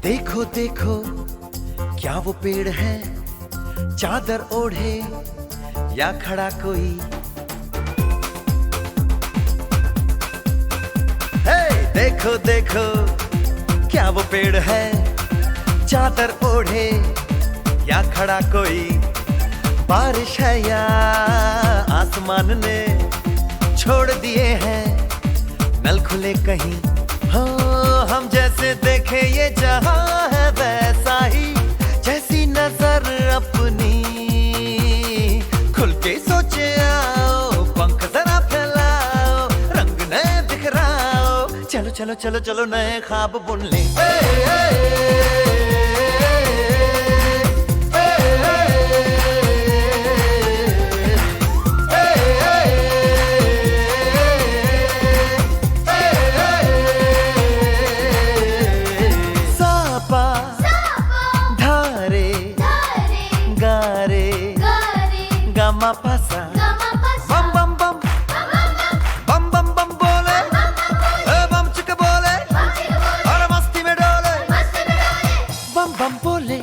देखो देखो क्या वो पेड़ है, चादर ओढ़े या खड़ा कोई। हे देखो देखो क्या वो पेड़ है, चादर ओढ़े या खड़ा कोई। बारिश है या आसमान ने छोड़ दिए हैं नल खुले कहीं। हाँ हम जैसे देखे ये जहां है वैसा ही, जैसी नजर अपनी खुल के सोचे आओ। पंख जरा फैलाओ, रंग नए बिखराओ, चलो चलो चलो चलो नए ख्वाब बुन ले। पासा बम बम बम बम बम बम बोले, बम चिक बोले और मस्ती में डोले। बम बम बोले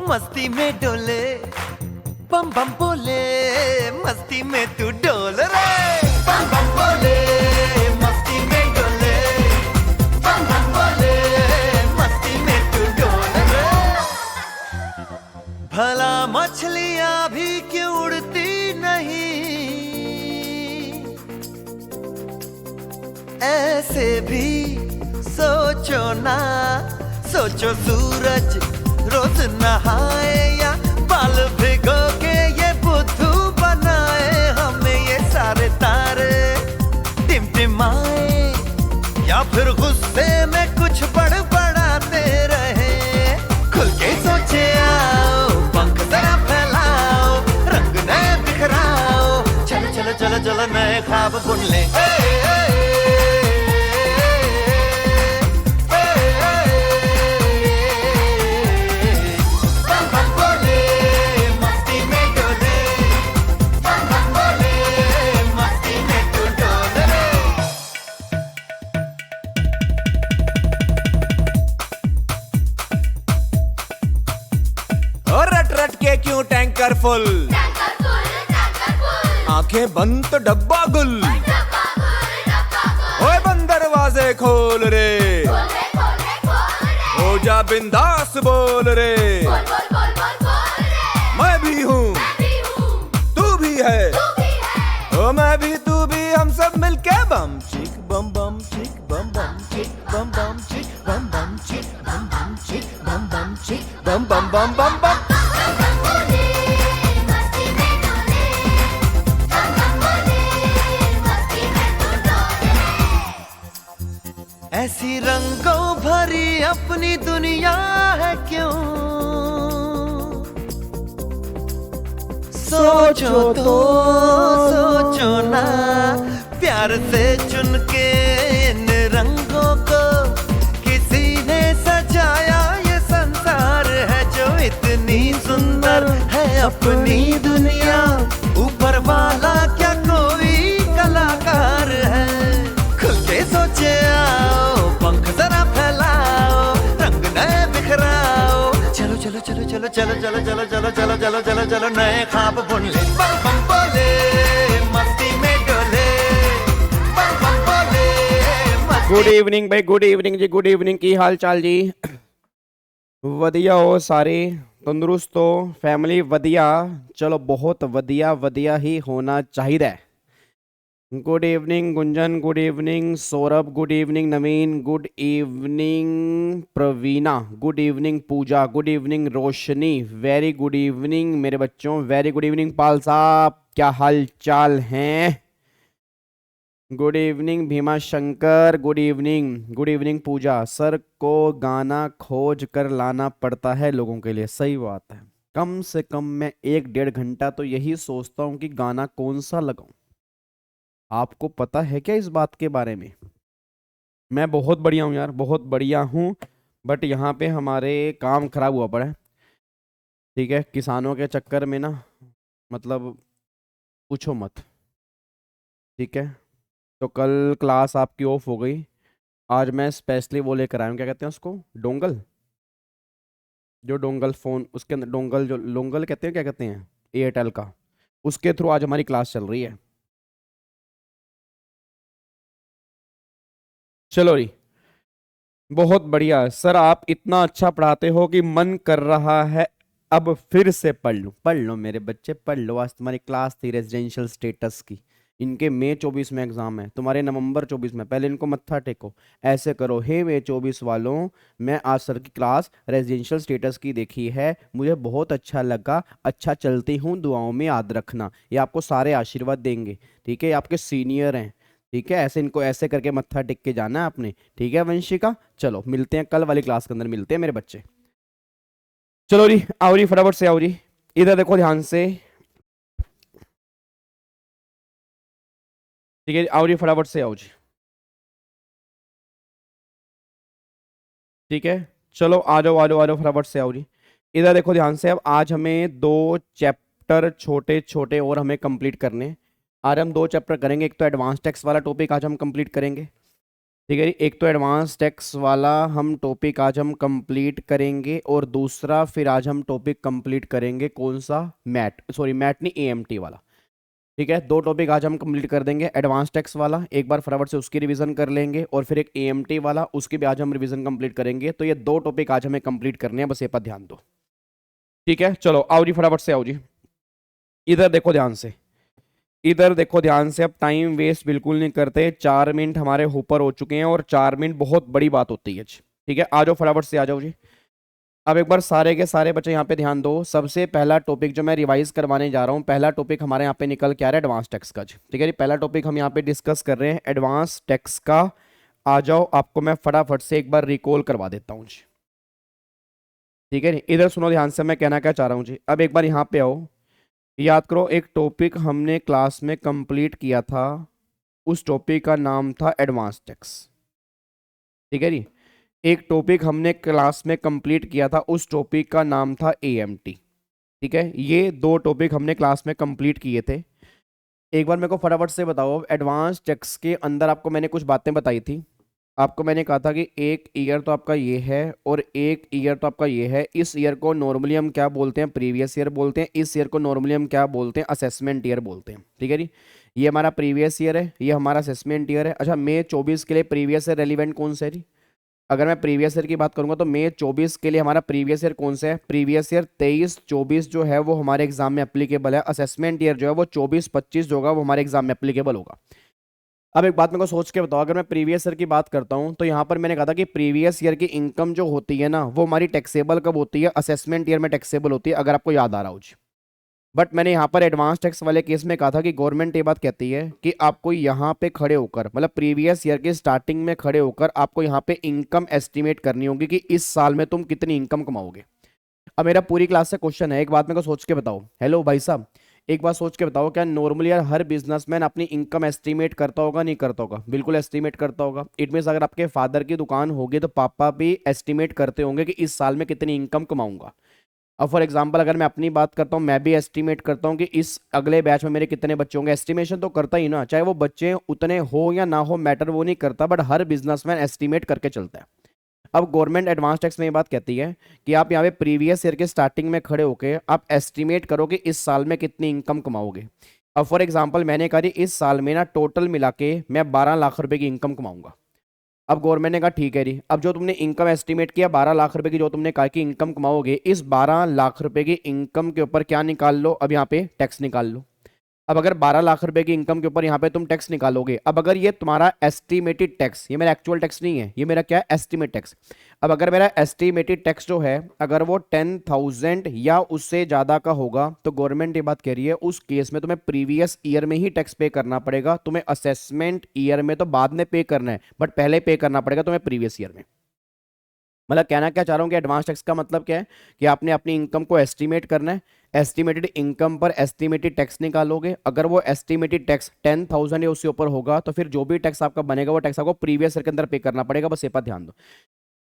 मस्ती में डोले, बम बम बोले मस्ती में तू डोल रे। बम बम बोले मस्ती में डोले, बम बम बोले मस्ती में तू डोल रे। भला मछलियां भी क्यों उड़ती नहीं, ऐसे भी सोचो ना। सोचो सूरज रोज नहाए या बाल भिगो के ये बुद्धू बनाए। हमें ये सारे तारे टिमटिमाए या फिर गुस्से में कुछ बड़बड़ाते रहे। खुल के सोचे आओ, पंख जरा फैलाओ, रंग नए बिखराओ, चलो चलो चलो चलो नए ख्वाब बुन ले। बम बम बोले मस्ती में डोले, बम बम बोले मस्ती में तू डोल रे। और रट रट के क्यों टैंकर फुल, आंखें बंद तो डब्बा गुल। ओए बंद दरवाजे खोल रे, हो जा बिंदास बोल रे। मैं भी हूँ तू भी है, ओ मैं भी तू भी, हम सब मिलके बम चिक बम बम चिक बम बम चिक बम बम चिक बम बम चिक बम बम चिक बम बम चिक बम बम बम बम बम। ऐसी रंगों भरी अपनी दुनिया है क्यों, सोचो तो सोचो ना। प्यार से चुन के इन रंगों को किसी ने सजाया, ये संसार है जो इतनी सुंदर है अपनी दुनिया। ऊपर वाला क्या कोई कलाकार है, खुल के सोचे आओ, पंख जरा फैलाओ, रंग नए बिखराओ, चलो चलो चलो चलो चलो चलो चलो चलो चलो चलो चलो चलो नए ख्वाब बुन ले। बम बम बोले मस्ती में डोले, बम बम बोले मस्ती। गुड इवनिंग भाई, गुड इवनिंग जी, गुड इवनिंग। की हाल चाल जी? वधिया हो सारे, तंदुरुस्त हो, फैमिली वधिया? चलो बहुत वधिया वधिया ही होना चाहिए। Good evening Gunjan, good evening Saurabh, good evening Naveen, good evening Praveena, good evening Pooja, good evening Roshni, very good evening मेरे बच्चों, वेरी गुड इवनिंग पाल साहब, क्या हाल चाल हैं? Good evening Bhima Shankar, good evening Pooja. Sir को गाना खोज कर लाना पड़ता है लोगों के लिए, सही बात है। कम से कम मैं 1-1.5 घंटा तो यही सोचता हूँ कि गाना कौन सा लगाऊं। आपको पता है क्या इस बात के बारे में? मैं बहुत बढ़िया हूँ यार, बहुत बढ़िया हूँ, बट यहाँ पे हमारे काम खराब हुआ पड़ा है। ठीक है, किसानों के चक्कर में ना, मतलब पूछो मत। ठीक है, तो कल क्लास आपकी ऑफ हो गई। आज मैं स्पेशली वो लेकर आया हूँ, क्या कहते हैं उसको, डोंगल। जो डोंगल फ़ोन, उसके अंदर डोंगल, जो लोंगल कहते हैं, क्या कहते हैं, एयरटेल का, उसके थ्रू आज हमारी क्लास चल रही है। चलो जी, बहुत बढ़िया सर, आप इतना अच्छा पढ़ाते हो कि मन कर रहा है अब फिर से पढ़ लूं। पढ़ लो मेरे बच्चे, पढ़ लो। आज तुम्हारी क्लास थी रेजिडेंशियल स्टेटस की, इनके मई 24 में एग्जाम है, तुम्हारे नवंबर 24 में। पहले इनको मत्था टेको, ऐसे करो, हे मई 24 वालों, मैं आज सर की क्लास रेजिडेंशियल स्टेटस की देखी है, मुझे बहुत अच्छा लगा, अच्छा चलती हूँ, दुआओं में याद रखना। ये आपको सारे आशीर्वाद देंगे, ठीक है, ये आपके सीनियर हैं, ठीक है। ऐसे इनको ऐसे करके मत्था टेक के जाना है आपने, ठीक है वंशिका। चलो मिलते हैं कल वाली क्लास के अंदर, मिलते हैं मेरे बच्चे। चलो जी, आओ जी, फटाफट से आओ जी, इधर देखो ध्यान से, ठीक है, आओ जी, फटाफट से आओ जी, ठीक है। चलो आ जाओ आ जाओ आ जाओ, फटाफट से आओ जी। इधर देखो ध्यान से, अब आज हमें 2 चैप्टर छोटे छोटे और हमें कंप्लीट करने हैं। आज हम 2 चैप्टर करेंगे, एक तो एडवांस टेक्स्ट वाला टॉपिक आज हम कंप्लीट करेंगे, ठीक है जी। एक तो एडवांस टेक्स्ट वाला हम टॉपिक आज हम कंप्लीट करेंगे, और दूसरा फिर आज हम टॉपिक कंप्लीट करेंगे कौन सा, मैट, सॉरी मैट नहीं, एएमटी वाला, ठीक है। 2 टॉपिक आज हम कंप्लीट कर देंगे, एडवांस टेक्स्ट वाला एक बार फटाफट से उसकी रिवीजन कर लेंगे, और फिर एक एएमटी वाला, उसकी भी आज हम रिवीजन कंप्लीट करेंगे। तो ये 2 टॉपिक आज हमें कंप्लीट करने हैं, बस ये पर ध्यान दो, ठीक है। चलो आओ जी, फटाफट से आओ जी, इधर देखो ध्यान से, इधर देखो ध्यान से। अब टाइम वेस्ट बिल्कुल नहीं करते, 4 मिनट हमारे ऊपर हो चुके हैं, और 4 मिनट बहुत बड़ी बात होती है जी, ठीक है। आ जाओ फटाफट से आ जाओ जी। अब एक बार सारे के सारे बच्चे यहाँ पे ध्यान दो। सबसे पहला टॉपिक जो मैं रिवाइज करवाने जा रहा हूँ, पहला टॉपिक हमारे यहाँ पे निकल के आ रहा है एडवांस टेक्स्ट का जी, ठीक है जी। पहला टॉपिक हम यहाँ पे डिस्कस कर रहे हैं एडवांस टेक्स्ट का। आ जाओ, आपको मैं फटाफट से एक बार रिकॉल करवा देता हूँ जी, ठीक है। इधर सुनो ध्यान से, मैं कहना क्या चाह रहा हूँ जी। अब एक बार यहाँ पे आओ, याद करो, एक टॉपिक हमने क्लास में कंप्लीट किया था, उस टॉपिक का नाम था एडवांस टेक्स्ट, ठीक है जी। एक टॉपिक हमने क्लास में कंप्लीट किया था, उस टॉपिक का नाम था एएमटी, ठीक है। ये 2 टॉपिक हमने क्लास में कंप्लीट किए थे। एक बार मेरे को फटाफट से बताओ, एडवांस टेक्स्ट के अंदर आपको मैंने कुछ बातें बताई थी। आपको मैंने कहा था कि एक ईयर तो आपका ये है, और एक ईयर तो आपका ये है। इस ईयर को नॉर्मली हम क्या बोलते हैं, प्रीवियस ईयर बोलते हैं। इस ईयर को नॉर्मली हम क्या बोलते हैं, असेसमेंट ईयर बोलते हैं, ठीक है जी। ये हमारा प्रीवियस ईयर है, ये हमारा असेसमेंट ईयर है। अच्छा, मई 24 के लिए प्रीवियस ईयर रेलिवेंट कौन सा है जी? अगर मैं प्रीवियस ईयर की बात करूंगा तो मई 24 के लिए हमारा प्रीवियस ईयर कौन सा है? प्रीवियस ईयर 23-24 जो है वो हमारे एग्जाम में एप्लीकेबल है। असेसमेंट ईयर जो है वो 24-25 जो होगा वो हमारे एग्जाम में एप्लीकेबल होगा। अब एक बात मेरे को सोच के बताओ, अगर मैं प्रीवियस ईयर की बात करता हूं तो यहां पर मैंने कहा था कि प्रीवियस ईयर की इनकम जो होती है ना, वो हमारी टैक्सेबल कब होती है? असेसमेंट ईयर में टैक्सेबल होती है, अगर आपको याद आ रहा हो जी। बट मैंने यहाँ पर एडवांस टैक्स वाले केस में कहा था कि गवर्नमेंट ये बात कहती है कि आपको यहाँ पे खड़े होकर, मतलब प्रीवियस ईयर के स्टार्टिंग में खड़े होकर आपको यहाँ पे इनकम एस्टिमेट करनी होगी कि इस साल में तुम कितनी इनकम कमाओगे। अब मेरा पूरी क्लास से क्वेश्चन है, एक बात मेरे को सोच के बताओ। हेलो भाई साहब, एक बात सोच के बताओ, क्या नॉर्मली यार हर बिजनेसमैन अपनी इनकम एस्टिमेट करता होगा? नहीं करता होगा? बिल्कुल एस्टिमेट करता होगा। इट मीन्स अगर आपके फादर की दुकान होगी तो पापा भी एस्टिमेट करते होंगे कि इस साल में कितनी इनकम कमाऊंगा। अब फॉर एग्जांपल अगर मैं अपनी बात करता हूँ, मैं भी एस्टिमेट करता हूँ कि इस अगले बैच में मेरे कितने बच्चे होंगे। एस्टिमेशन तो करता ही ना, चाहे वो बच्चे उतने हो या ना हो, मैटर वो नहीं करता, बट हर बिजनेसमैन एस्टिमेट करके चलता है। अब गवर्नमेंट एडवांस टैक्स में ये बात कहती है कि आप यहाँ पे प्रीवियस ईयर के स्टार्टिंग में खड़े होकर आप एस्टिमेट करो कि इस साल में कितनी इनकम कमाओगे। अब फॉर एग्जाम्पल मैंने कहा इस साल में ना टोटल मिला के मैं 12 लाख रुपए की इनकम कमाऊंगा। अब गवर्नमेंट ने कहा ठीक है जी, अब जो तुमने इनकम एस्टिमेट किया 12 लाख रुपए की, जो तुमने कहा कि इनकम कमाओगे, इस 12 लाख रुपए की इनकम के ऊपर क्या निकाल लो? अब यहाँ पे टैक्स निकाल लो। अब अगर 12 लाख रुपए की इनकम के ऊपर यहाँ पे तुम टैक्स निकालोगे, अब अगर ये तुम्हारा एस्टिमेटेड टैक्स, ये मेरा एक्चुअल टैक्स नहीं है, ये मेरा क्या है? Estimate tax. अब अगर मेरा एस्टिमेटेड टैक्स जो है अगर वो 10,000 या उससे ज्यादा का होगा, तो गवर्नमेंट ये बात कह रही है उस केस में तुम्हें प्रीवियस ईयर में ही टैक्स पे करना पड़ेगा। तुम्हें असेसमेंट ईयर में तो बाद में पे करना है, बट पहले पे करना पड़ेगा तुम्हें प्रीवियस ईयर में। मतलब कहना क्या चाह रहा हूँ कि एडवांस टैक्स का मतलब क्या है कि आपने अपनी इनकम को एस्टिमेट करना है, एस्टिमेटेड इनकम पर एस्टिमेटेड टैक्स निकालोगे। अगर वो एस्टिमेटेड टैक्स 10,000 या उससे ऊपर होगा तो फिर जो भी टैक्स आपका बनेगा वो टैक्स आपको प्रीवियस ईयर के अंदर पे करना पड़ेगा। बस ये पर ध्यान दो।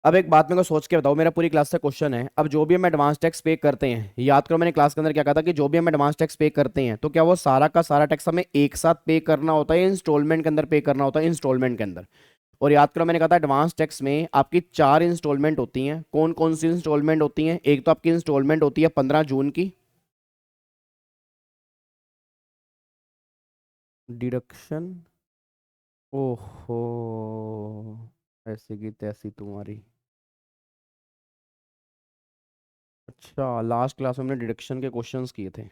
अब एक बात मेरे को सोच के बताओ, मेरा पूरी क्लास से क्वेश्चन है, अब जो भी हम एडवांस टैक्स पे करते हैं, याद करो मैंने क्लास के अंदर क्या कहा था कि जो भी हम एडवांस टैक्स पे करते हैं तो क्या वो सारा का सारा टैक्स हमें एक साथ पे करना होता है, इंस्टॉलमेंट के अंदर पे करना होता है? इंस्टॉलमेंट के अंदर। और याद करो मैंने कहा था एडवांस टैक्स में आपकी 4 इंस्टॉलमेंट होती हैं। कौन कौन सी इंस्टॉलमेंट होती हैं? एक तो आपकी इंस्टॉलमेंट होती है 15 जून की, डिडक्शन, ओहो ऐसी की तैसी तुम्हारी। अच्छा, लास्ट क्लास में हमने डिडक्शन के क्वेश्चंस किए थे।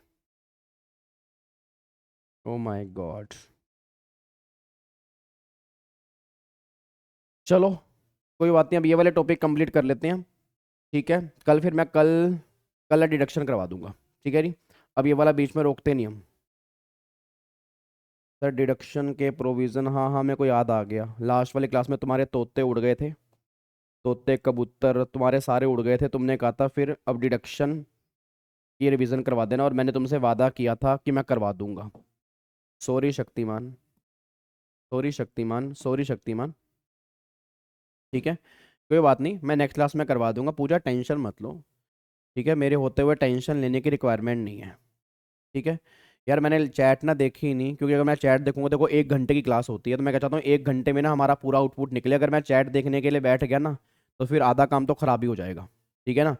Oh my God. चलो कोई बात नहीं, अब ये वाले टॉपिक कंप्लीट कर लेते हैं, ठीक है। कल फिर मैं कल डिडक्शन करवा दूंगा, ठीक है जी। अब ये वाला बीच में रोकते नहीं हम। सर डिडक्शन के प्रोविज़न, हाँ हाँ मेरे को याद आ गया, लास्ट वाली क्लास में तुम्हारे तोते उड़ गए थे, तोते कबूतर तुम्हारे सारे उड़ गए थे। तुमने कहा था फिर अब डिडक्शन की रिवीजन करवा देना, और मैंने तुमसे वादा किया था कि मैं करवा दूंगा। Sorry Shaktimaan, sorry Shaktimaan, sorry Shaktimaan, ठीक है। कोई बात नहीं, मैं नेक्स्ट क्लास में करवा दूंगा, पूजा टेंशन मत लो, ठीक है। मेरे होते हुए टेंशन लेने की रिक्वायरमेंट नहीं है, ठीक है। यार मैंने चैट ना देखी ही नहीं, क्योंकि अगर मैं चैट देखूंगा, देखो 1 घंटे की क्लास होती है, तो मैं क्या चाहता हूँ 1 घंटे में ना हमारा पूरा आउटपुट निकले। अगर मैं चैट देखने के लिए बैठ गया ना, तो फिर आधा काम तो खराब ही हो जाएगा, ठीक है ना।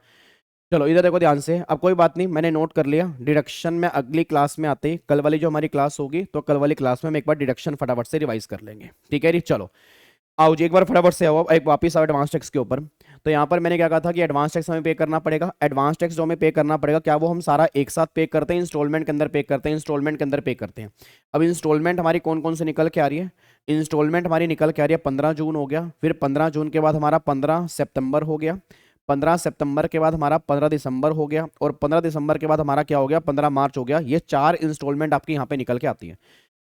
चलो इधर देखो ध्यान से, अब कोई बात नहीं, मैंने नोट कर लिया। डिडक्शन में अगली क्लास में आते ही, कल वाली जो हमारी क्लास होगी, तो कल वाली क्लास में हम एक बार डिडक्शन फटाफट से रिवाइज कर लेंगे, ठीक है जी। चलो आओ जी, एक बार फटाफट से आओ, एक वापस आओ एडवांस टैक्स के ऊपर। तो यहाँ पर मैंने क्या कहा था कि एडवांस टैक्स हमें पे करना पड़ेगा। एडवांस टैक्स जो हमें पे करना पड़ेगा, क्या वो हम सारा एक साथ पे करते हैं, इंस्टॉलमेंट के अंदर पे करते हैं, इंस्टॉलमेंट के अंदर पे करते हैं। अब इंस्टॉलमेंट हमारी कौन कौन से निकल के आ रही है? इंस्टॉलमेंट हमारी निकल के आ रही है 15 जून हो गया, फिर 15 जून के बाद हमारा 15 सितंबर हो गया, 15 सितंबर के बाद हमारा 15 दिसंबर हो गया, और 15 दिसंबर के बाद हमारा क्या हो गया? 15 मार्च हो गया। ये 4 इंस्टॉलमेंट आपकी यहाँ पे निकल के आती है।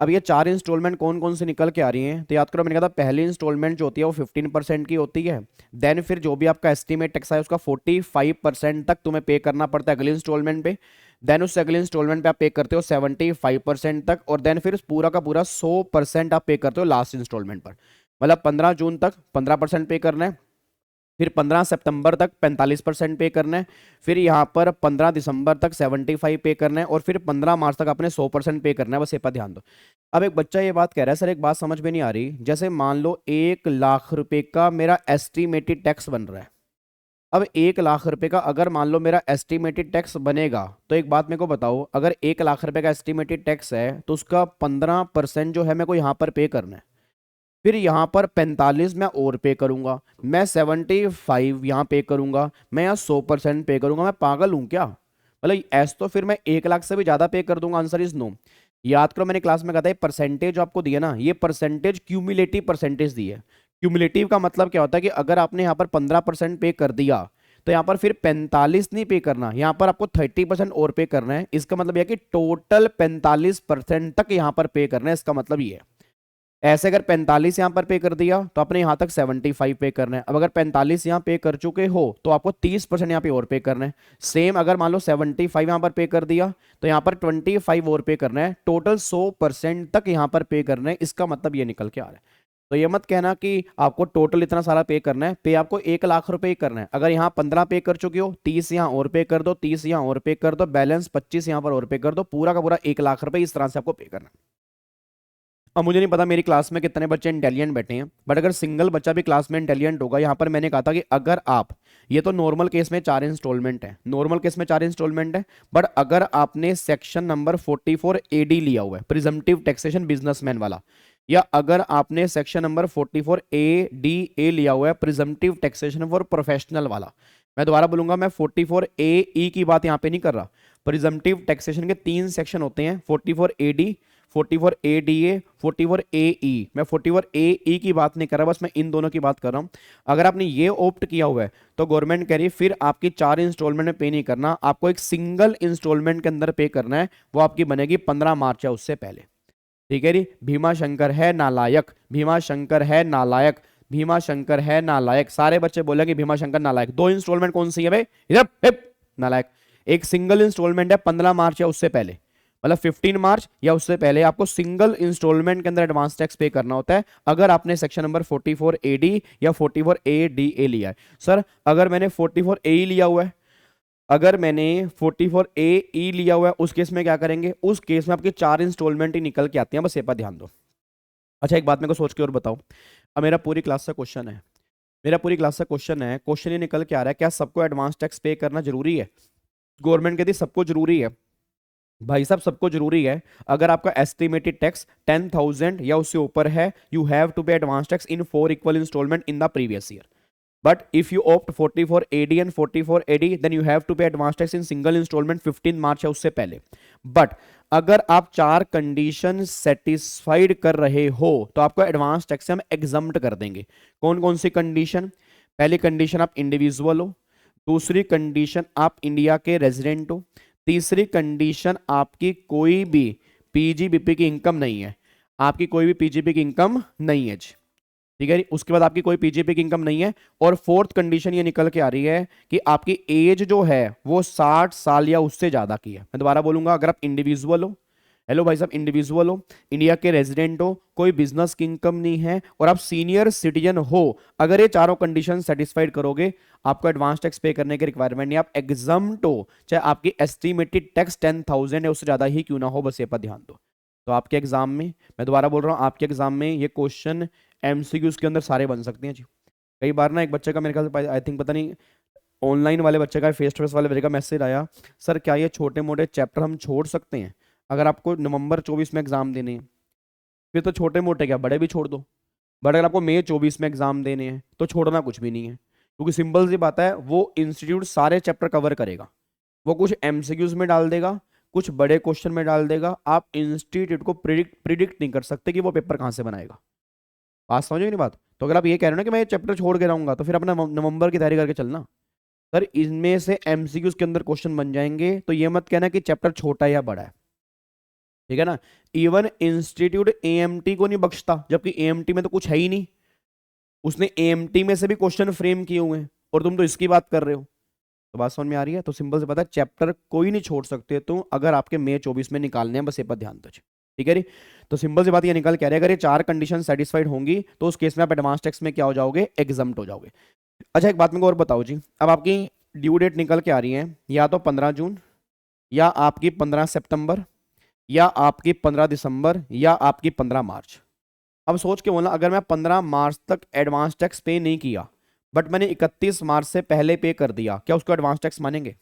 अब ये 4 इंस्टॉलमेंट कौन कौन से निकल के आ रही हैं? तो याद करो मैंने कहा था पहली इंस्टॉलमेंट जो होती है वो 15% की होती है। देन फिर जो भी आपका एस्टीमेट टैक्स है उसका 45% तक तुम्हें पे करना पड़ता है अगले इंस्टॉलमेंट पे। देन उससे अगले इंस्टॉलमेंट पे आप पे करते हो 75% तक, और देन फिर पूरा का पूरा 100% आप पे करते हो लास्ट इंस्टॉलमेंट पर। मतलब 15 जून तक 15% पे करना है, फिर 15 सितंबर तक 45% पे करना है, फिर यहाँ पर 15 दिसंबर तक 75 पे करना है, और फिर 15 मार्च तक आपने 100% पे करना है। बस ये पर ध्यान दो। अब एक बच्चा ये बात कह रहा है, सर एक बात समझ में नहीं आ रही, जैसे मान लो 1 लाख रुपए का मेरा एस्टिमेटेड टैक्स बन रहा है। अब 1 लाख रुपए का अगर मान लो मेरा एस्टिमेटेड टैक्स बनेगा, तो एक बात मेरे को बताओ, अगर 1 लाख रुपए का एस्टिमेटेड टैक्स है तो उसका 15% जो है मेरे को यहाँ पर पे करना है, फिर यहाँ पर 45 मैं और पे करूंगा, मैं 75 यहाँ पे करूंगा, मैं यहाँ 100% पे करूंगा। मैं पागल हूँ क्या? मतलब ऐसा तो फिर मैं 1 लाख से भी ज्यादा पे कर दूंगा। Answer is no. याद करो मैंने क्लास में कहा था परसेंटेज आपको दिया ना, ये परसेंटेज क्यूमुलेटिव परसेंटेज दी है। क्यूमुलेटिव का मतलब क्या होता है कि अगर आपने यहाँ पर 15% पे कर दिया, तो यहाँ पर फिर 45 नहीं पे करना, यहाँ पर आपको 30% और पे करना है। इसका मतलब यह कि टोटल 45% तक यहाँ पर पे करना है। इसका मतलब ये है, ऐसे अगर 45 यहां पर पे कर दिया तो आपने यहां तक 75 पे करना है। अब अगर 45 यहां पे कर चुके हो तो आपको 30% यहां पे और पे करना है। सेम अगर मान लो 75 यहां पर पे कर दिया तो यहां पर 25 और पे करना है। टोटल 100% तक यहां पर पे करना है। इसका मतलब ये निकल के आ रहा है। तो ये मत कहना कि आपको टोटल इतना सारा पे करना है। पे आपको 1 लाख रुपए ही करना है। अगर यहाँ 15 पे कर चुके हो, 30 यहाँ और पे कर दो, 30 यहाँ और पे कर दो, बैलेंस 25 यहाँ पर और पे कर दो, पूरा का पूरा 1 लाख रुपए इस तरह से आपको पे करना है। अब मुझे नहीं पता मेरी क्लास में कितने बच्चे इंटेलिजेंट बैठे हैं, बट अगर सिंगल बच्चा भी क्लास में इंटेलिजेंट होगा, यहाँ पर मैंने कहा था कि अगर आप, ये तो नॉर्मल केस में 4 इंस्टॉलमेंट है, नॉर्मल केस में 4 इंस्टॉलमेंट है, बट अगर आपने सेक्शन नंबर 44 AD लिया हुआ है, प्रिजम्पटिव टैक्सेशन बिजनेसमैन वाला, या अगर आपने सेक्शन नंबर 44 ADA लिया हुआ है, प्रिजम्पटिव टैक्सेशन फॉर प्रोफेशनल वाला, मैं दोबारा बोलूंगा, मैं 44 AE की बात यहाँ पे नहीं कर रहा। प्रिजम्पटिव टैक्सेशन के 3 सेक्शन होते हैं, 44 AD, 44 ADA, 44 AE। मैं 44 AE की बात नहीं कर रहा, बस मैं इन दोनों की बात कर रहा हूं। अगर आपने ये ऑप्ट किया हुआ है तो गवर्नमेंट कह रही है फिर आपकी 4 इंस्टॉलमेंट में पे नहीं करना, आपको एक सिंगल इंस्टॉलमेंट के अंदर पे करना है। वो आपकी बनेगी 15 मार्च या उससे पहले, ठीक है जी। भीमा शंकर है नालायक, भीमा शंकर है नालायक, भीमा शंकर है नालायक। सारे बच्चे बोलेंगे भीमा शंकर नालायक। 2 इंस्टॉलमेंट कौन सी है भाई? इधर नालायक। एक सिंगल इंस्टॉलमेंट है 15 मार्च या उससे पहले, मतलब 15 मार्च या उससे पहले आपको सिंगल इंस्टॉलमेंट के अंदर एडवांस टैक्स पे करना होता है, अगर आपने सेक्शन नंबर 44 AD या 44 ADA लिया है। सर अगर मैंने 44 AE लिया हुआ है, अगर मैंने 44 AE लिया हुआ है, उस केस में क्या करेंगे? उस केस में आपके 4 इंस्टॉलमेंट ही निकल के आती हैं। बस ये पर ध्यान दो। अच्छा एक बात मेरे को सोच के और बताओ, अब मेरा पूरी क्लास का क्वेश्चन है, क्वेश्चन ये निकल के आ रहा है, क्या सबको एडवांस टैक्स पे करना जरूरी है? गवर्नमेंट कहती है सबको जरूरी है। भाई साहब सबको जरूरी है। अगर आपका एस्टिमेटेड टैक्स 10,000 या उससे ऊपर है, you have to pay advance tax in 4 equal installment in the previous year. But if you opt 44AD and 44AD, then you have to pay advance tax in single installment 15 मार्च या उससे पहले। But अगर आप 4 condition satisfied कर रहे हो तो आपको एडवांस टैक्स से हम एग्जम्प्ट कर देंगे। कौन कौन सी कंडीशन? पहली कंडीशन आप इंडिविजुअल हो, दूसरी कंडीशन आप इंडिया के रेजिडेंट हो, तीसरी कंडीशन आपकी कोई भी पीजीबीपी की इनकम नहीं है, आपकी कोई भी पीजीबी की इनकम नहीं है जी, ठीक है। उसके बाद आपकी कोई पीजीपी की इनकम नहीं है, और फोर्थ कंडीशन ये निकल के आ रही है कि आपकी एज जो है वो 60 साल या उससे ज्यादा की है। मैं दोबारा बोलूंगा, अगर आप इंडिविजुअल हो, हेलो भाई साहब, इंडिविजुअल हो, इंडिया के रेजिडेंट हो, कोई बिजनेस की इनकम नहीं है, और आप सीनियर सिटीजन हो, अगर ये चारों कंडीशन सेटिस्फाइड करोगे आपको एडवांस टैक्स पे करने की रिक्वायरमेंट नहीं, आप एग्जम्प्ट हो, चाहे आपकी एस्टिमेटेड टैक्स 10,000 है उससे ज्यादा ही क्यों ना हो, बस ये पर ध्यान दो। तो आपके एग्जाम में, मैं दोबारा बोल रहा हूं, आपके एग्जाम में ये क्वेश्चन एमसीक्यूज के अंदर सारे बन सकते हैं जी। कई बार ना एक बच्चे का, मेरे ख्याल से आई थिंक, पता नहीं ऑनलाइन वाले बच्चे का, फेस टू फेस वाले बच्चे का मैसेज आया, सर क्या ये छोटे मोटे चैप्टर हम छोड़ सकते हैं अगर आपको नवंबर 24 में एग्जाम देने हैं? फिर तो छोटे मोटे क्या, बड़े भी छोड़ दो। बट अगर आपको मई 24 में एग्जाम देने हैं तो छोड़ना कुछ भी नहीं है, क्योंकि सिंपल सी बात है, वो इंस्टीट्यूट सारे चैप्टर कवर करेगा, वो कुछ एमसीक्यूज में डाल देगा, कुछ बड़े क्वेश्चन में डाल देगा। आप इंस्टीट्यूट को प्रिडिक्ट नहीं कर सकते कि वो पेपर कहां से बनाएगा। बात समझो नहीं बात? तो अगर आप ये कह रहे हो ना कि मैं ये चैप्टर छोड़ के रहूंगा, तो फिर अपना नवंबर की तैयारी करके चलना। सर इनमें से एमसीक्यूज के अंदर क्वेश्चन बन जाएंगे, तो ये मत कहना कि चैप्टर छोटा या बड़ा है, ठीक है ना। इवन इंस्टीट्यूट एएमटी को नहीं बख्शता, जबकि एएमटी में तो कुछ है ही नहीं, उसने एएमटी में से भी क्वेश्चन फ्रेम किए हुए हैं, और तुम तो इसकी बात कर रहे हो। तो बात समझ में आ रही है? तो सिंपल से पता है, चैप्टर कोई नहीं छोड़ सकते तो, अगर आपके मई 24 में निकालने हैं, बस ये पर ध्यान दो, ठीक है। तो सिंपल सी बात ये निकल के आ रही है, अगर ये 4 कंडीशन सेटिस्फाइड होंगी तो उस केस में आप एडवांस टैक्स में क्या हो जाओगे, एग्जम्प्ट हो जाओगे। अच्छा एक बात मेरे को और बताओ जी, अब आपकी ड्यू डेट निकल के आ रही है, या तो 15 जून, या आपकी 15 सितंबर, या आपकी 15 दिसंबर, या आपकी 15 मार्च। अब सोच के बोलना, अगर मैं 15 मार्च तक एडवांस टैक्स पे नहीं किया, बट मैंने 31 मार्च से पहले पे कर दिया, क्या उसको एडवांस टैक्स मानेंगे?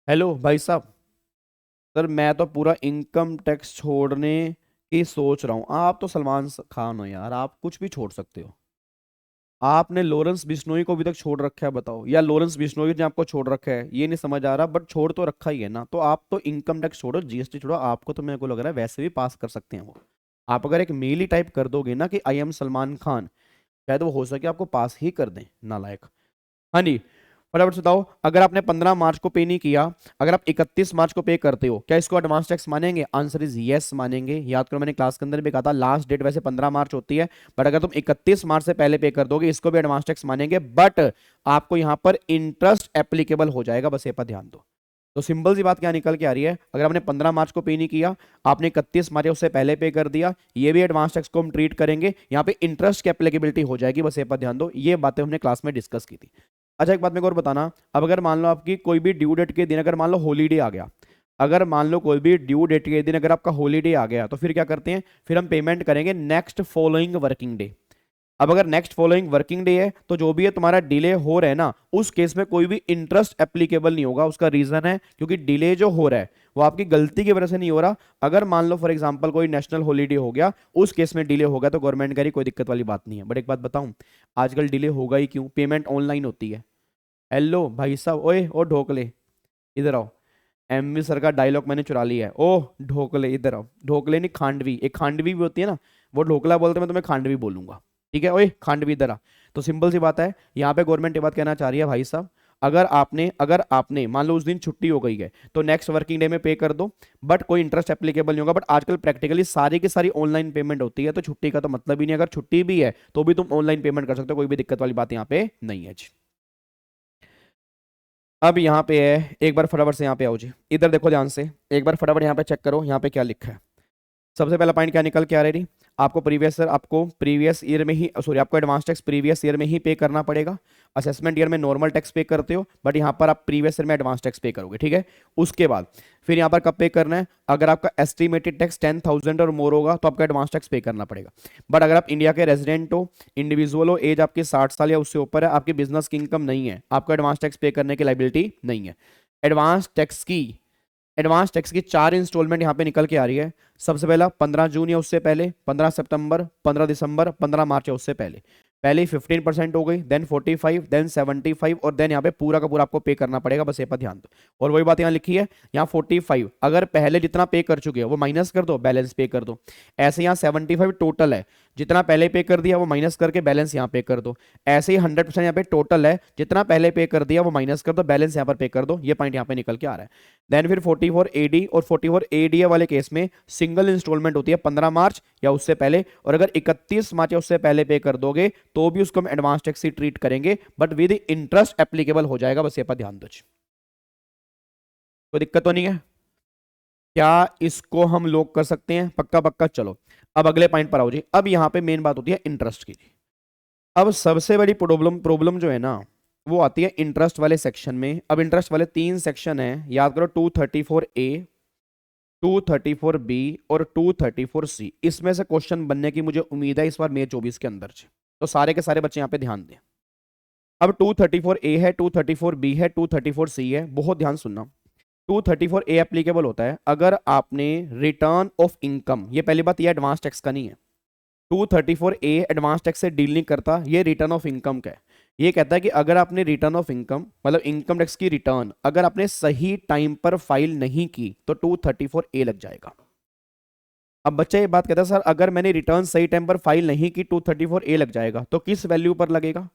हेलो भाई साहब, सर मैं तो पूरा इनकम टैक्स छोड़ने की सोच रहा हूँ। आप तो सलमान खान हो यार, आप कुछ भी छोड़ सकते हो। आपने लॉरेंस बिश्नोई को अभी तक छोड़ रखा है, बताओ, या लॉरेंस बिश्नोई ने आपको छोड़ रखा है, ये नहीं समझ आ रहा, बट छोड़ तो रखा ही है ना। तो आप तो इनकम टैक्स छोड़ो, जीएसटी छोड़ो, आपको तो मेरे को लग रहा है वैसे भी पास कर सकते हैं वो। आप अगर एक मेल ही टाइप कर दोगे ना कि आई एम सलमान खान, शायद वो हो सके आपको पास ही कर दें, नालायक। हाँ जी, फटाफट से बताओ, अगर आपने 15 मार्च को पे नहीं किया, अगर आप 31 मार्च को पे करते हो, क्या इसको एडवांस टैक्स मानेंगे? आंसर इज यस मानेंगे। याद करो मैंने क्लास के अंदर भी कहा था, लास्ट डेट वैसे 15 मार्च होती है, बट अगर तुम 31 मार्च से पहले पे कर दोगे, इसको भी एडवांस टैक्स मानेंगे, बट आपको यहां पर इंटरेस्ट एप्लीकेबल हो जाएगा, बस ये पर ध्यान दो। तो सिंपल सी बात क्या निकल के आ रही है, अगर आपने 15 मार्च को पे नहीं किया, आपने 31 मार्च उससे पहले पे कर दिया, ये भी एडवांस टैक्स को हम ट्रीट करेंगे, यहाँ पे इंटरेस्ट की एप्लीकेबिलिटी हो जाएगी, बस ये पर ध्यान दो। ये बातें हमने क्लास में डिस्कस की थी। अच्छा एक बात मेरे को और बताना, अब अगर मान लो आपकी कोई भी ड्यू डेट के दिन, अगर मान लो हॉलीडे आ गया, अगर मान लो कोई भी ड्यू डेट के दिन अगर आपका हॉलीडे आ गया, तो फिर क्या करते हैं, फिर हम पेमेंट करेंगे नेक्स्ट फॉलोइंग वर्किंग डे। अब अगर नेक्स्ट फॉलोइंग वर्किंग डे है, तो जो भी है तुम्हारा डिले हो रहा है ना, उस केस में कोई भी इंटरेस्ट एप्लीकेबल नहीं होगा। उसका रीजन है क्योंकि डिले जो हो रहा है वो आपकी गलती की वजह से नहीं हो रहा। अगर मान लो फॉर एग्जांपल कोई नेशनल हॉलीडे हो गया, उस केस में डिले हो गया, तो गवर्नमेंट कह रही कोई दिक्कत वाली बात नहीं है। बट एक बात बताऊं, आजकल डिले होगा ही क्यों, पेमेंट ऑनलाइन होती है। हेलो भाई साहब, ओए ओ ढोकले इधर आओ, एमवी सर का डायलॉग मैंने चुरा लिया है, ओ ढोकले इधर आओ। ढोकले नहीं, खांडवी, एक खांडवी भी होती है ना, वो ढोकला बोलते, मैं तुम्हें खांडवी बोलूंगा, ठीक है। ओए खांडवी इधर आ। तो सिंपल सी बात है, यहाँ पे गवर्नमेंट ये बात कहना चाह रही है, भाई साहब अगर आपने मान लो उस दिन छुट्टी हो गई है, तो नेक्स्ट वर्किंग डे में पे कर दो, बट कोई इंटरेस्ट एप्लीकेबल नहीं होगा। बट आजकल प्रैक्टिकली सारी की सारी ऑनलाइन पेमेंट होती है, तो छुट्टी का तो मतलब ही नहीं। अगर छुट्टी भी है तो भी तुम ऑनलाइन पेमेंट कर सकते हो, कोई भी दिक्कत वाली बात यहाँ पे नहीं है जी। अब यहाँ पे है, एक बार फटाफट से यहाँ पे आओ जी, इधर देखो ध्यान से, एक बार फटाफट यहाँ पे चेक करो, यहाँ पे क्या लिखा है। सबसे पहला पॉइंट क्या निकल के आ रहा है, आपको प्रीवियस ईयर में ही सॉरी आपको एडवांस टैक्स प्रीवियस ईयर में ही पे करना पड़ेगा। असेसमेंट ईयर में नॉर्मल टैक्स पे करते हो, बट यहाँ पर आप प्रीवियस ईयर में एडवांस टैक्स पे करोगे, ठीक है। उसके बाद फिर यहाँ पर कब पे करना है, अगर आपका एस्टिमेटेड टैक्स 10,000 और मोर होगा तो आपका एडवांस टैक्स पे करना पड़ेगा। बट अगर आप इंडिया के रेजिडेंट हो, इंडिविजुअल हो, एज आपकी 60 साल या उससे ऊपर है, आपकी बिजनेस की इनकम नहीं है, आपको एडवांस टैक्स पे करने की लायबिलिटी नहीं है। एडवांस टैक्स की 4 इंस्टॉलमेंट यहाँ पे निकल के आ रही है। सबसे पहला 15 जून या उससे पहले, 15 सितंबर, 15 दिसंबर, 15 मार्च या उससे पहले। पहले 15% हो गई, देन 45, देन 75 और देन यहाँ पे पूरा का पूरा आपको पे करना पड़ेगा, बस ये पर ध्यान दो। और वही बात यहाँ लिखी है, यहाँ 45 अगर पहले जितना पे कर चुके हो वो माइनस कर दो, बैलेंस पे कर दो। ऐसे यहाँ 75 टोटल है, जितना पहले पे कर दिया वो माइनस करके बैलेंस यहाँ पे कर दो। ऐसे ही 100% यहाँ पे टोटल है, जितना पहले पे कर दिया वो माइनस कर दो, बैलेंस यहाँ पर पे कर दो। ये पॉइंट यहाँ पे निकल के आ रहा है। देन फिर 44 AD और 44 AD वाले केस में सिंगल इंस्टॉलमेंट होती है 15 मार्च या उससे पहले, और अगर 31 मार्च या उससे पहले पे कर दोगे तो भी उसको हम एडवांस टैक्स ही ट्रीट करेंगे, बट विद इंटरेस्ट एप्लीकेबल हो जाएगा, बस ये पर ध्यान दो। कोई दिक्कत तो नहीं है? क्या इसको हम लोग कर सकते हैं? पक्का पक्का। चलो अब अगले पॉइंट पर आओ जी। अब यहाँ पे मेन बात होती है इंटरेस्ट की जी। अब सबसे बड़ी प्रॉब्लम जो है ना वो आती है इंटरेस्ट वाले सेक्शन में। अब इंटरेस्ट वाले 3 सेक्शन है, याद करो, 234A, 234B और 234C। इसमें से क्वेश्चन बनने की मुझे उम्मीद है इस बार मई 24 के अंदर से, तो सारे के सारे बच्चे यहाँ पे ध्यान दें। अब 234A है, 234B है, 234C है, बहुत ध्यान सुनना। 234A एप्लीकेबल होता है अगर आपने रिटर्न ऑफ इनकम, ये पहली बात, ये एडवांस टैक्स का नहीं है। 234A एडवांस टैक्स से डील नहीं करता, ये रिटर्न ऑफ इनकम का है। ये कहता है कि अगर आपने रिटर्न ऑफ इनकम मतलब इनकम टैक्स की रिटर्न अगर आपने सही टाइम पर फाइल नहीं की तो 234A लग जाएगा। अब बच्चा ये बात कहता है सर अगर मैंने रिटर्न सही टाइम पर फाइल नहीं की 234A लग जाएगा, तो किस वैल्यू पर लगेगा?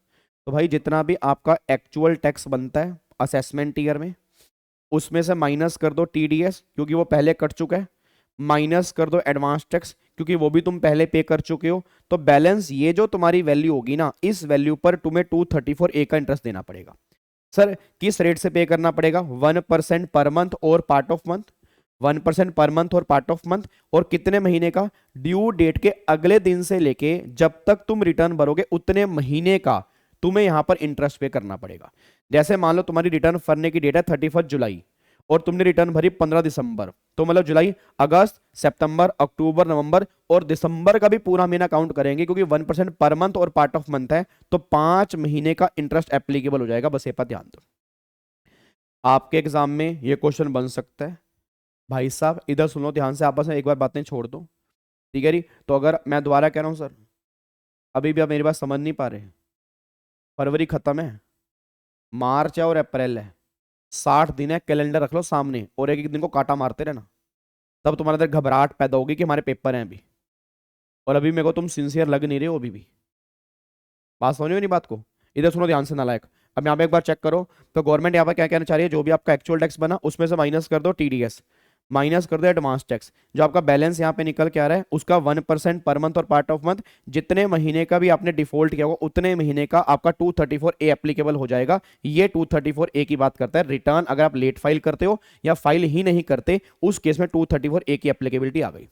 तो भाई जितना भी आपका एक्चुअल टैक्स बनता है असेसमेंट ईयर में उसमें से माइनस कर दो TDS क्योंकि वो पहले कट चुका है, माइनस कर दो एडवांस टैक्स क्योंकि वो भी तुम पहले पे कर चुके हो, तो बैलेंस ये जो तुम्हारी वैल्यू होगी ना, इस वैल्यू पर तुम्हें 234A का इंटरेस्ट देना पड़ेगा। सर किस रेट से पे करना पड़ेगा? 1% पर मंथ और part of month, 1% per month और पार्ट ऑफ मंथ, और कितने महीने का? ड्यू डेट के अगले दिन से लेके जब तक तुम रिटर्न भरोगे उतने महीने का तुम्हें यहां पर इंटरेस्ट पे करना पड़ेगा। जैसे मान लो तुम्हारी रिटर्न भरने की डेट है 31 जुलाई और तुमने रिटर्न भरी 15 दिसंबर, तो मतलब जुलाई, अगस्त, सितंबर, अक्टूबर, नवंबर और दिसंबर का भी पूरा महीना काउंट करेंगे क्योंकि 1% पर मंथ और पार्ट ऑफ मंथ है, तो 5 महीने का इंटरेस्ट एप्लीकेबल हो जाएगा। बस ये पर ध्यान दो। आपके एग्जाम में ये क्वेश्चन बन सकता है। भाई साहब इधर सुनो ध्यान से, आपस में एक बार बातें छोड़ दो, ठीक है जी। तो अगर मैं दोबारा कह रहा हूं सर अभी भी आप मेरी बात समझ नहीं पा रहे, फरवरी खत्म है, मार्च है और अप्रैल है, 60 दिन है, कैलेंडर रख लो सामने और एक एक दिन को काटा मारते रहना, तब तुम्हारे अंदर घबराहट पैदा होगी कि हमारे पेपर हैं अभी, और अभी मेरे को तुम सिंसियर लग नहीं रहे हो अभी भी। बात समझ में नहीं बात को? इधर सुनो ध्यान से नालायक। अब यहाँ पे एक बार चेक करो तो गवर्नमेंट यहाँ पर क्या कहना चाह रही है, जो भी आपका एक्चुअल टैक्स बना उसमें से माइनस कर दो TDS, माइनस कर दो एडवांस टैक्स, जो आपका बैलेंस यहाँ पे निकल के आ रहा है उसका 1% पर मंथ और पार्ट ऑफ मंथ, जितने महीने का भी आपने डिफॉल्ट किया होगा उतने महीने का आपका 234A एप्लीकेबल हो जाएगा। ये 234A की बात करता है। रिटर्न अगर आप लेट फाइल करते हो या फाइल ही नहीं करते उस केस में 234A की एप्लीकेबिलिटी आ गई।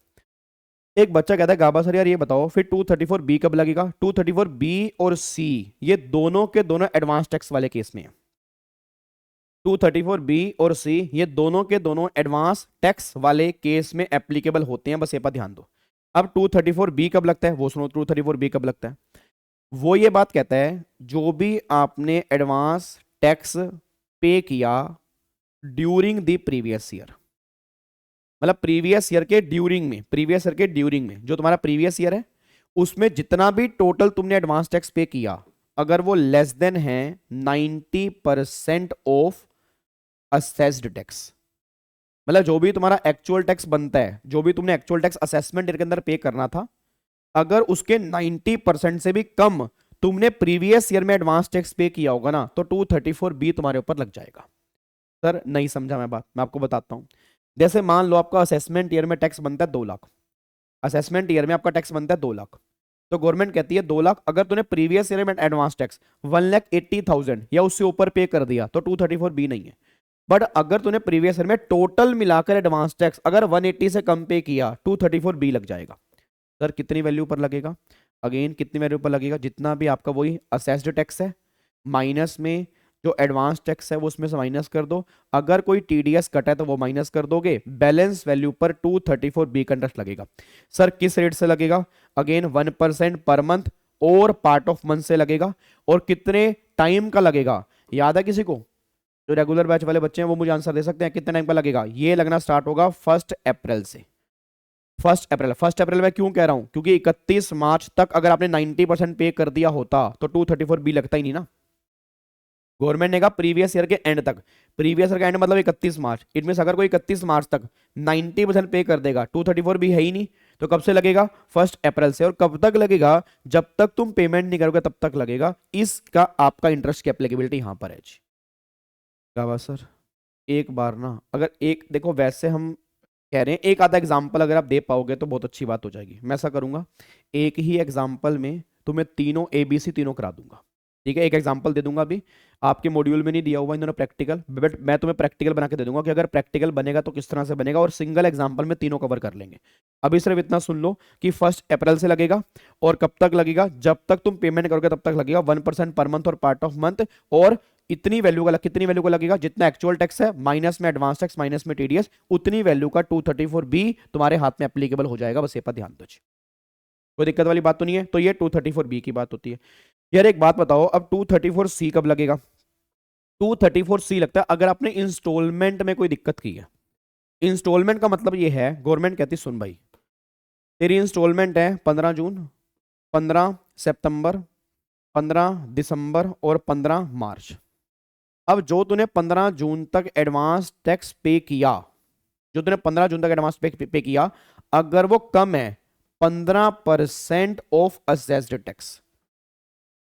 एक बच्चा कहता है गाबा सर यार ये बताओ फिर 234B कब लगेगा? 234B और C ये दोनों के दोनों एडवांस टैक्स वाले केस में है। 234B और C ये दोनों के दोनों एडवांस टैक्स वाले केस में एप्लीकेबल होते हैं, बस ये पर ध्यान दो। अब 234B कब लगता है वो सुनो। 234B कब लगता है? वो ये बात कहता है जो भी आपने एडवांस टैक्स पे किया ड्यूरिंग द प्रीवियस ईयर, मतलब प्रीवियस ईयर के ड्यूरिंग में जो तुम्हारा प्रीवियस ईयर है उसमें जितना भी टोटल तुमने एडवांस टैक्स पे किया अगर वो लेस देन है 90% ऑफ असेस्ड टैक्स, मतलब जो भी तुम्हारा एक्चुअल टैक्स बनता है, जो भी तुमने एक्चुअल टैक्स असेसमेंट ईयर के अंदर पे करना था, अगर उसके 90% से भी कम तुमने प्रीवियस ईयर में एडवांस टैक्स पे किया होगा ना तो 234B तुम्हारे ऊपर लग जाएगा। सर नहीं समझा मैं बात, मैं आपको बताता हूं। जैसे मान लो आपका असेसमेंट ईयर में टैक्स बनता है 2 लाख, असेसमेंट ईयर में आपका टैक्स बनता है 2 लाख, तो गवर्नमेंट कहती है 2 लाख, अगर तूने प्रीवियस ईयर में एडवांस टैक्स 1,80,000 या उससे ऊपर पे कर दिया तो 234B नहीं है। बट अगर तूने प्रीवियस ईयर में टोटल मिलाकर एडवांस टैक्स अगर 180 से कम पे किया 234B लग जाएगा। सर कितनी वैल्यू पर लगेगा? अगेन कितनी वैल्यू पर लगेगा? जितना भी आपका वही असेस्ड टैक्स है माइनस में जो एडवांस टैक्स है वो उसमें से माइनस कर दो। अगर कोई टीडीएस कटा है तो वो माइनस कर दोगे। बैलेंस वैल्यू पर 234B का इंटरेस्ट लगेगा। सर किस रेट से लगेगा? अगेन 1% पर मंथ और पार्ट ऑफ मंथ से लगेगा। और कितने टाइम का लगेगा याद है किसी को? जो रेगुलर बैच वाले बच्चे हैं वो मुझे आंसर दे सकते हैं कितने टाइम का लगेगा? ये लगना स्टार्ट होगा 1 अप्रैल से। 1 अप्रैल मैं क्यों कह रहा हूं? क्योंकि 31 मार्च तक अगर आपने 90% पे कर दिया होता तो 234B लगता ही नहीं ना। गवर्नमेंट ने कहा प्रीवियस ईयर के एंड तक। प्रीवियस ईयर का एंड मतलब 31 मार्च। इट मीन अगर कोई 31 मार्च तक 90% पे कर देगा 234B है ही नहीं, तो कब से लगेगा? 1 अप्रैल से। और कब तक लगेगा? जब तक तुम पेमेंट नहीं करोगे तब तक लगेगा। इसका आपका इंटरेस्ट की एप्लीकेबिलिटी यहां पर है जी। क्या बात सर? एक बार ना अगर एक देखो, वैसे हम कह रहे हैं एक आधा एग्जाम्पल अगर आप दे पाओगे तो बहुत अच्छी बात हो जाएगी। मैं ऐसा करूंगा एक ही एग्जाम्पल में तुम्हें तीनों ABC तीनों करा दूंगा। ठीक है, एक एग्जाम्पल दे दूंगा अभी। आपके मॉड्यूल में नहीं दिया हुआ इन्होंने प्रैक्टिकल, बट मैं तुम्हें प्रैक्टिकल बना के दे दूंगा कि अगर प्रैक्टिकल बनेगा तो किस तरह से बनेगा, और सिंगल एग्जाम्पल में तीनों कवर कर लेंगे। अभी सिर्फ इतना सुन लो कि 1 अप्रैल से लगेगा। और कब तक लगेगा? जब तक तुम पेमेंट करोगे तब तक लगेगा। 1% पर मंथ और पार्ट ऑफ मंथ। और इतनी वैल्यू का कितनी वैल्यू का लगेगा? जितना एक्चुअल टैक्स है माइनस में एडवांस टैक्स माइनस में टीडीएस, उतनी वैल्यू का 234B तुम्हारे हाथ में एप्लीकेबल हो जाएगा। बस ये पर ध्यान दो। कोई दिक्कत वाली बात तो नहीं है। तो ये 234B की बात होती है। यार एक बात बताओ, अब 234C कब लगेगा? 234C लगता है अगर आपने इंस्टॉलमेंट में कोई दिक्कत की है। इंस्टॉलमेंट का मतलब ये है, गवर्नमेंट कहती सुन भाई, तेरी इंस्टॉलमेंट है 15 जून, 15 सितंबर, 15 दिसंबर और 15 मार्च। अब जो तूने 15 जून तक एडवांस टैक्स पे किया, जो तूने 15 जून तक एडवांस पे किया, अगर वो कम है 15% ऑफ असेस्ड टैक्स,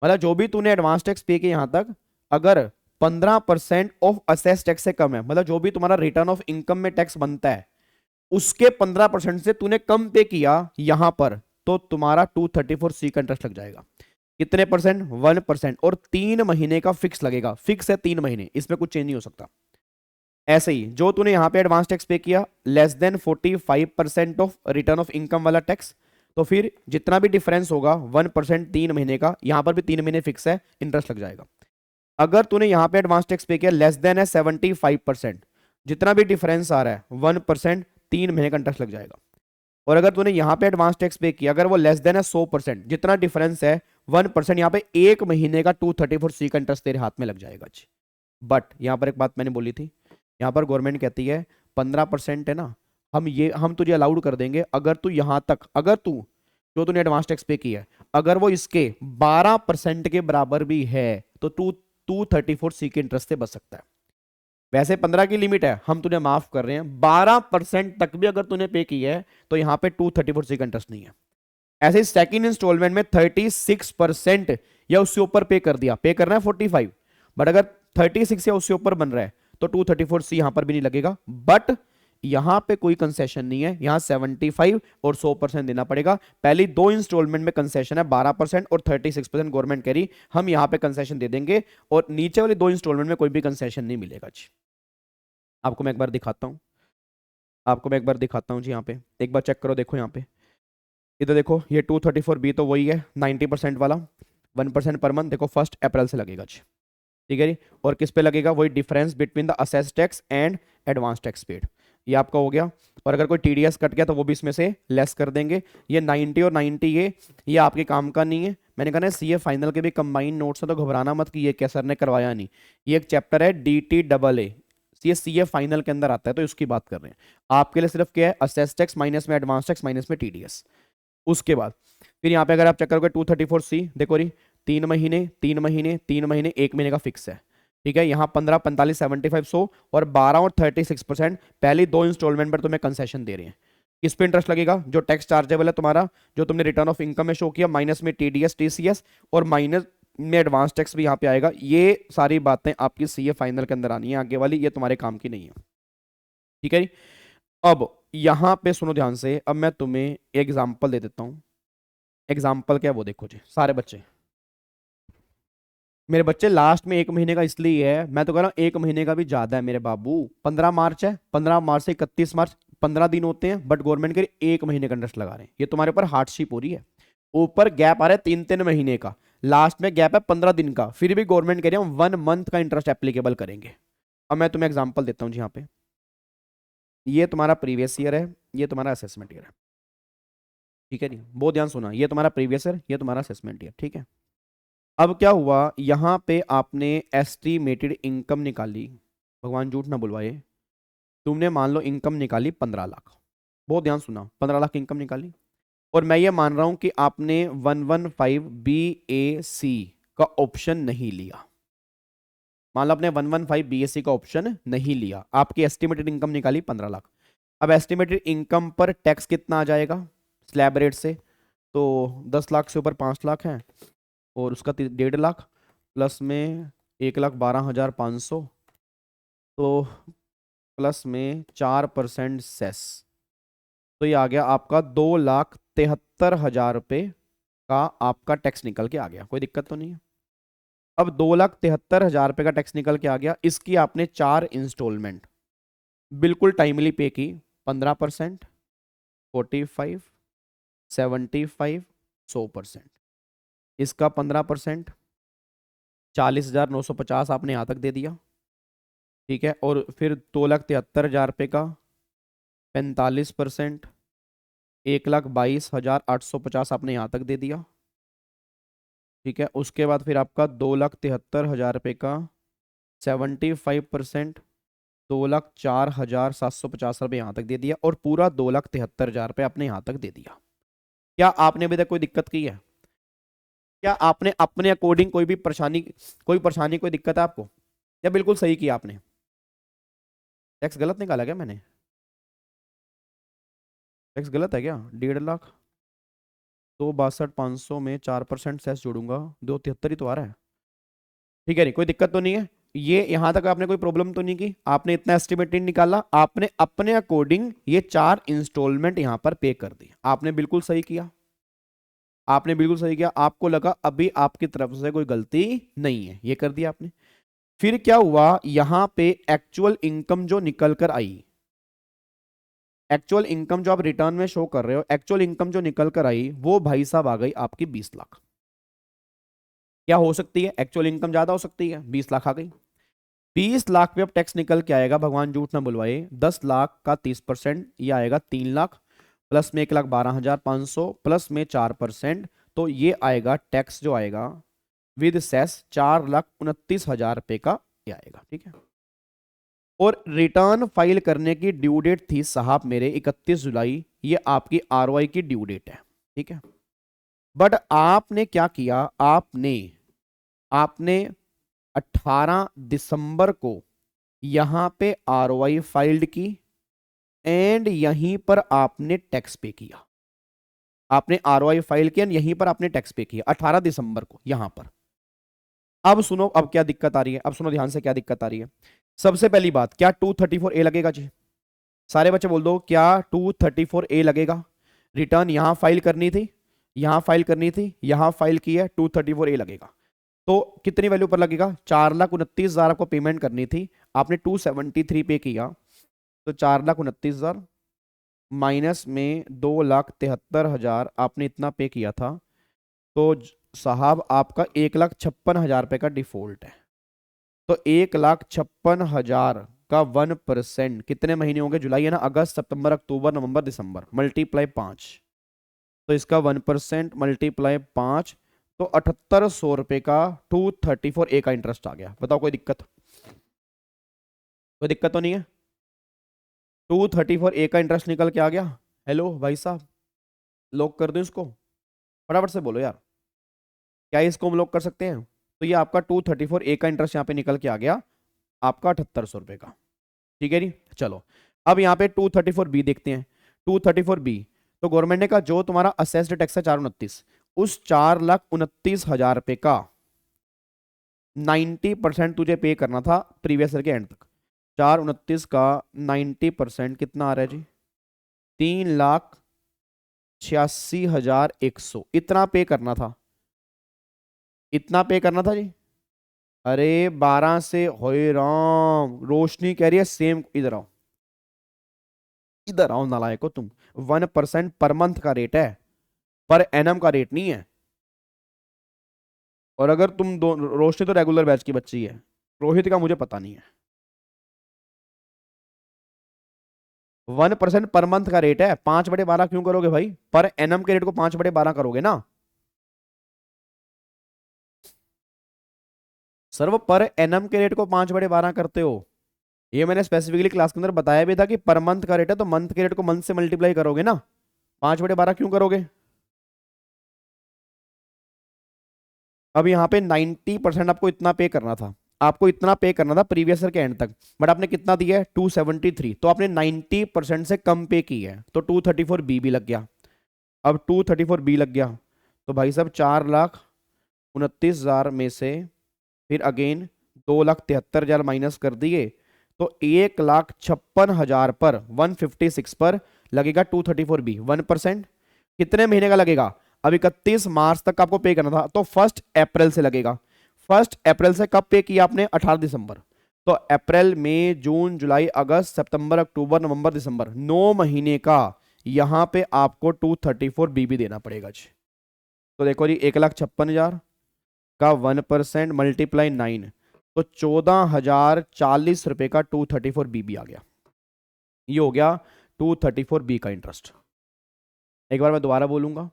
मतलब जो भी तूने एडवांस टैक्स पे किया यहां तक, अगर 15% ऑफ असेस टैक्स से कम है, मतलब जो भी तुम्हारा रिटर्न ऑफ इनकम में टैक्स बनता है उसके 15% से तूने कम पे किया यहां पर, तो तुम्हारा 234C का इंटरेस्ट लग जाएगा। कितने परसेंट? 1%। और 3 महीने का फिक्स लगेगा। फिक्स है 3 महीने, इसमें कुछ चेंज नहीं हो सकता। ऐसे ही जो तूने यहां पे एडवांस टैक्स पे किया less than 45% of return of income वाला टैक्स, तो फिर जितना भी डिफरेंस होगा 1% 3 महीने का, यहां पर भी 3 महीने फिक्स है, इंटरेस्ट लग जाएगा। अगर तूने यहां पे एडवांस टैक्स पे किया लेस देन है 75%, जितना भी डिफरेंस आ रहा है 1% 3 महीने का इंटरेस्ट लग जाएगा। और अगर तूने यहां पे एडवांस टैक्स पे किया, अगर वो लेस देन है 100%, जितना डिफरेंस है 1%, यहां पे 1 महीने का 234C का इंटरेस्ट तेरे हाथ में लग जाएगा। बट यहां पर एक बात मैंने बोली थी, यहां पर गवर्नमेंट कहती है 15% है ना, हम तुझे अलाउड कर देंगे अगर तू यहां तक, अगर तू जो तूने एडवांस टैक्स पे किया है अगर वो इसके 12% के बराबर भी है तो तू 234C के इंटरेस्ट से बच सकता है। वैसे 15 की लिमिट है, हम तुझे माफ कर रहे हैं। 12% तक भी अगर तूने पे की है तो यहां पे 234C का इंटरेस्ट नहीं है। ऐसे ही सेकंड इंस्टॉलमेंट में 36% या उससे ऊपर पे कर दिया, पे करना है 45, बट अगर 36 या उससे ऊपर बन रहा है तो 234C यहां पर भी नहीं लगेगा। बट यहां पे कोई कंसेशन नहीं है, यहां 75 और 100% देना पड़ेगा। पहली 2 इंस्टॉलमेंट में कंसेशन है 12% और 36% गवर्नमेंट कह रही हम यहां पे कंसेशन दे देंगे, और नीचे वाली 2 इंस्टॉलमेंट में कोई भी कंसेशन नहीं मिलेगा जी। आपको मैं एक बार दिखाता हूं, जी। यहां पे एक बार चेक करो, देखो यहां पे इधर देखो, ये 234B तो वही है 90% वाला, 1% पर मंथ। देखो 1 अप्रैल से लगेगा जी, ठीक है जी। और किस पे लगेगा? वही difference between the assess tax and advance tax paid, ये आपका हो गया। और अगर कोई टीडीएस कट गया तो वो भी इसमें से लेस कर देंगे। ये 90 और 90 ये आपके काम का नहीं है। मैंने कहा ना सीए फाइनल के भी कंबाइंड नोट्स हैं, तो घबराना मत कि ये क्या सर ने करवाया नहीं। ये एक चैप्टर है DTAA, ये सीए फाइनल के अंदर आता है, तो इसकी बात कर रहे हैं। आपके लिए सिर्फ क्या है? असेस टैक्स माइनस में एडवांस टैक्स माइनस में टीडीएस। उसके बाद फिर यहाँ पे अगर आप चेक करोगे 234C, देखो री 3 महीने 3 महीने 3 महीने 1 महीने का फिक्स है, ठीक है। यहाँ 15 45 75 100 और 12 और 36% पहली 2 इंस्टॉलमेंट पर तुम्हें कंसेशन दे रहे हैं। इस पे इंटरेस्ट लगेगा जो टैक्स चार्जेबल है तुम्हारा, जो तुमने रिटर्न ऑफ इनकम में शो किया, माइनस में टीडीएस टीसीएस और माइनस में एडवांस टैक्स भी यहाँ पे आएगा। ये सारी बातें आपकी सीए फाइनल के अंदर आनी है, आगे वाली ये तुम्हारे काम की नहीं है, ठीक है। अब यहां पे सुनो ध्यान से, अब मैं तुम्हें एग्जाम्पल दे देता हूं। एग्जाम्पल क्या है वो देखो जी। सारे बच्चे, मेरे बच्चे लास्ट में 1 महीने का इसलिए है, मैं तो कह रहा हूं 1 महीने का भी ज्यादा है मेरे बाबू। 15 मार्च है, 15 मार्च से 31 मार्च 15 दिन होते हैं, बट गवर्नमेंट के 1 महीने का इंटरेस्ट लगा रहे हैं। ये तुम्हारे ऊपर हार्डशिप हो रही है। ऊपर गैप आ रहा है 3-3 महीने का, लास्ट में गैप है 15 दिन का, फिर भी गवर्नमेंट कह रही है हम 1 मंथ का इंटरेस्ट एप्लीकेबल करेंगे। अब मैं तुम्हें एग्जांपल देता हूं जी। यहाँ पे ये तुम्हारा प्रीवियस ईयर है, ये तुम्हारा असेसमेंट ईयर है, ठीक है जी, बहुत ध्यान सुना। ये तुम्हारा प्रीवियस ईयर, ये तुम्हारा असेसमेंट ईयर, ठीक है। अब क्या हुआ, यहां पे आपने एस्टिमेटेड इनकम निकाली, भगवान झूठ ना बुलवाए, तुमने मान लो इनकम निकाली 15 लाख, बहुत ध्यान सुना, 15 लाख इनकम निकाली, और मैं ये मान रहा हूं कि आपने 115 BAC का ऑप्शन नहीं लिया। मान लो आपने 115 BAC का ऑप्शन नहीं लिया, आपकी एस्टिमेटेड इनकम निकाली 15 लाख। अब एस्टिमेटेड इनकम पर टैक्स कितना आ जाएगा स्लैब रेट से, तो 10 लाख से ऊपर 5 लाख है, और उसका 1.5 लाख प्लस में 1,12,500, तो प्लस में 4% सेस, तो ये आ गया आपका 2,73,000 रुपये का आपका टैक्स निकल के आ गया। कोई दिक्कत तो नहीं है। अब 2,73,000 रुपये का टैक्स निकल के आ गया, इसकी आपने 4 इंस्टॉलमेंट बिल्कुल टाइमली पे की, 15%, 45, 75, 100%। इसका 15% 40,950 आपने यहाँ तक दे दिया, ठीक है। और फिर 2,73,000 रुपये का 45% 1,22,850 आपने यहाँ तक दे दिया, ठीक है। उसके बाद फिर आपका 2,73,000 रुपये का 75% 2,04,750 रुपये यहाँ तक दे दिया, और पूरा 2,73,000 रुपये आपने यहाँ तक दे दिया। क्या आपने अभी तक कोई दिक्कत की है? क्या आपने अपने अकॉर्डिंग कोई परेशानी कोई दिक्कत है आपको, या बिल्कुल सही किया आपने? टैक्स गलत निकाला क्या मैंने? टैक्स गलत है क्या? 1.5 लाख, तो 62,500 में 4% सेस जोड़ूंगा, 273 ही तो आ रहा है, ठीक है। नहीं, कोई दिक्कत तो नहीं है। ये यहां तक आपने कोई प्रॉब्लम तो नहीं की, आपने इतना एस्टिमेटेड निकाला, आपने अपने अकॉर्डिंग ये 4 इंस्टॉलमेंट यहां पर पे कर दी, आपने बिल्कुल सही किया, आपने बिल्कुल सही किया। आपको लगा अभी आपकी तरफ से कोई गलती नहीं है, ये कर दिया आपने। फिर क्या हुआ, यहां पे एक्चुअल इनकम जो निकल कर आई, एक्चुअल इनकम जो आप रिटर्न में शो कर रहे हो, एक्चुअल इनकम जो निकल कर आई वो भाई साहब आ गई आपकी 20 लाख। क्या हो सकती है? एक्चुअल इनकम ज्यादा हो सकती है, 20 लाख आ गई। 20 लाख पे अब टैक्स निकल के आएगा, भगवान झूठ ना बुलवाए, 10 लाख का 30% ये आएगा 3 लाख, प्लस में 1,12,500 प्लस में 4%, तो ये आएगा टैक्स जो आएगा विद सेस 4,29,000 रुपए का ये आएगा, ठीक है। और रिटर्न फाइल करने की ड्यू डेट थी साहब मेरे 31 जुलाई, ये आपकी आरओआई की ड्यू डेट है, ठीक है। बट आपने क्या किया, आपने 18 दिसंबर को यहां पे आरओआई फाइल्ड की, एंड यहीं पर आपने टैक्स पे किया। आपने आरओआई फाइल किया, यहीं पर आपने टैक्स पे किया 18 दिसंबर को यहां पर। अब सुनो, अब क्या दिक्कत आ रही है, अब सुनो ध्यान से क्या दिक्कत आ रही है। सबसे पहली बात, क्या 234A लगेगा जी? सारे बच्चे बोल दो, क्या 234A लगेगा? रिटर्न यहां फाइल करनी थी, यहां फाइल करनी थी, यहां फाइल की है, 234A लगेगा। तो कितनी वैल्यू पर लगेगा? 4,29,000 आपको पेमेंट करनी थी, आपने 273 पे किया, तो 4,29,000 माइनस में 2,73,000 आपने इतना पे किया था, तो साहब आपका 1,56,000 रुपए का डिफॉल्ट है। तो 1,56,000 का 1% कितने महीने होंगे? जुलाई है ना, अगस्त, सितंबर, अक्टूबर, नवंबर, दिसंबर, मल्टीप्लाई 5, तो इसका 1% मल्टीप्लाई 5, तो 7,800 रुपए का 234A का इंटरेस्ट आ गया। बताओ कोई दिक्कत? कोई दिक्कत तो नहीं है? 234A का इंटरेस्ट निकल के आ गया। हेलो भाई साहब, लॉक कर दो इसको, फटाफट से बोलो यार, क्या इसको हम लॉक कर सकते हैं? तो ये आपका 234A का इंटरेस्ट यहाँ पे निकल के आ गया आपका 7,800 रुपए का, ठीक है जी। चलो अब यहाँ पे 234B देखते हैं। 234B, तो गवर्नमेंट ने कहा जो तुम्हारा असेस्ड टैक्स है 429, उस 4,29,000 रुपए का 90% तुझे पे करना था प्रीवियस ईयर के एंड तक। 429 का 90% कितना आ रहा है जी? 3,86,100, इतना पे करना था, इतना पे करना था जी। अरे 12 से होए राम, रोशनी कह रही है सेम, इधर आओ, इधर आओ नालायको तुम। 1% पर मंथ का रेट है, पर एनम का रेट नहीं है। और अगर तुम दो, रोशनी तो रेगुलर बैच की बच्ची है, रोहित का मुझे पता नहीं है। 1% पर मंथ का रेट है, 5/12 क्यों करोगे भाई? पर एनम के रेट को 5/12 करोगे ना सर, वो पर एनम के रेट को 5/12 करते हो। ये मैंने स्पेसिफिकली क्लास के अंदर बताया भी था कि पर मंथ का रेट है तो मंथ के रेट को मंथ से मल्टीप्लाई करोगे ना, 5/12 क्यों करोगे? अब यहाँ पे 90% आपको इतना पे करना था, आपको इतना पे करना था प्रीवियस ईयर के एंड तक, बट आपने कितना दिया है? 273, तो आपने 90% से कम पे की है, तो 234 भी लग गया। अब 234 लग गया तो भाई साहब 4,29,000 में से फिर अगेन 2,73,000 माइनस कर दिए तो 1,56,000 पर 156 पर लगेगा 234 1%। कितने महीने का लगेगा? अब 31 मार्च तक आपको पे करना था तो 1 अप्रैल से लगेगा। 1 अप्रैल से कब पे किया आपने? 18 दिसंबर। तो अप्रैल मई जून जुलाई अगस्त सितंबर अक्टूबर नवंबर दिसंबर 9 महीने का यहां पे आपको 234 भी देना पड़ेगा जी। तो देखो जी 1,56,000 का 1% मल्टीप्लाई 9 तो 14,040 रुपए का 234 बी आ गया। ये हो गया 234 बी का इंटरेस्ट। एक बार मैं दोबारा बोलूंगा,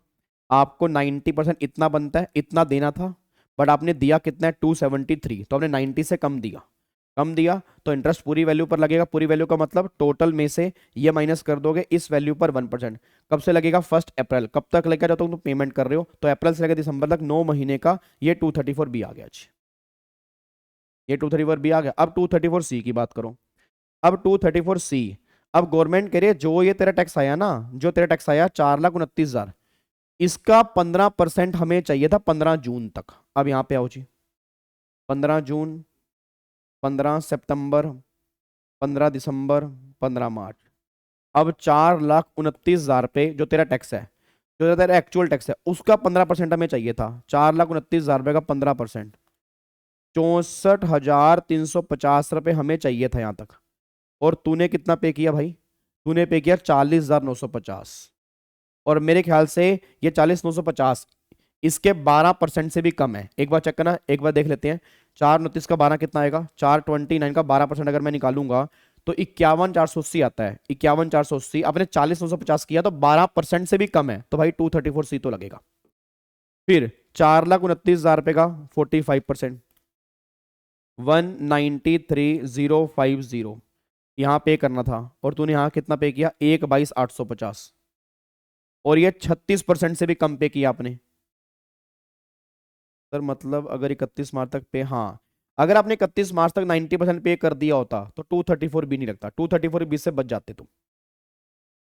आपको 90% इतना बनता है, इतना देना था, बट आपने दिया कितना है? 273, तो आपने 90 से कम दिया, कम दिया तो इंटरेस्ट पूरी वैल्यू पर लगेगा। पूरी वैल्यू का मतलब टोटल में से ये माइनस कर दोगे इस वैल्यू पर 1%। कब से लगेगा? 1 अप्रैल। कब तक लगेगा? जब तक तुम पेमेंट कर रहे हो, तो अप्रैल से लेकर दिसंबर तक 9 महीने का ये 234 बी आ गया जी। ये 234 बी आ गया। अब 234 सी की बात करो। अब 234 सी, अब गवर्नमेंट कह रही है जो ये तेरा टैक्स आया ना, जो तेरा टैक्स आया 4,29,000, इसका 15% हमें चाहिए था 15 जून तक। अब यहां पे आओ जी, 15 जून, 15 सितंबर, 15 दिसंबर, 15 मार्च। अब 4,29,000 पे जो तेरा टैक्स है, जो तेरा एक्चुअल टैक्स है, उसका 15% हमें चाहिए था। 4,29,000 रुपए का 15%, 64,350 रुपए हमें चाहिए था यहां तक। और तूने कितना पे किया भाई? तूने पे किया 40,950। और मेरे ख्याल से ये 40,950 इसके 12% से भी कम है। एक बार चेक करना, एक बार देख लेते हैं। 4,29 का 12 कितना आएगा? 429 का 12% अगर मैं निकालूंगा तो 51,480 आता है। 51,480 आपने 40,950 किया तो 12% से भी कम है, तो भाई 234 सी तो लगेगा। फिर 4,29,000 रुपए का 45%, 193,050 यहां पे करना था, और तूने यहां कितना पे किया? 1,22,850। और ये 36% से भी कम पे किया आपने। सर मतलब अगर 31 मार्च तक पे, हाँ, अगर आपने 31 मार्च तक 90% पे कर दिया होता तो 234 भी नहीं लगता, 234 20 से बच जाते तुम।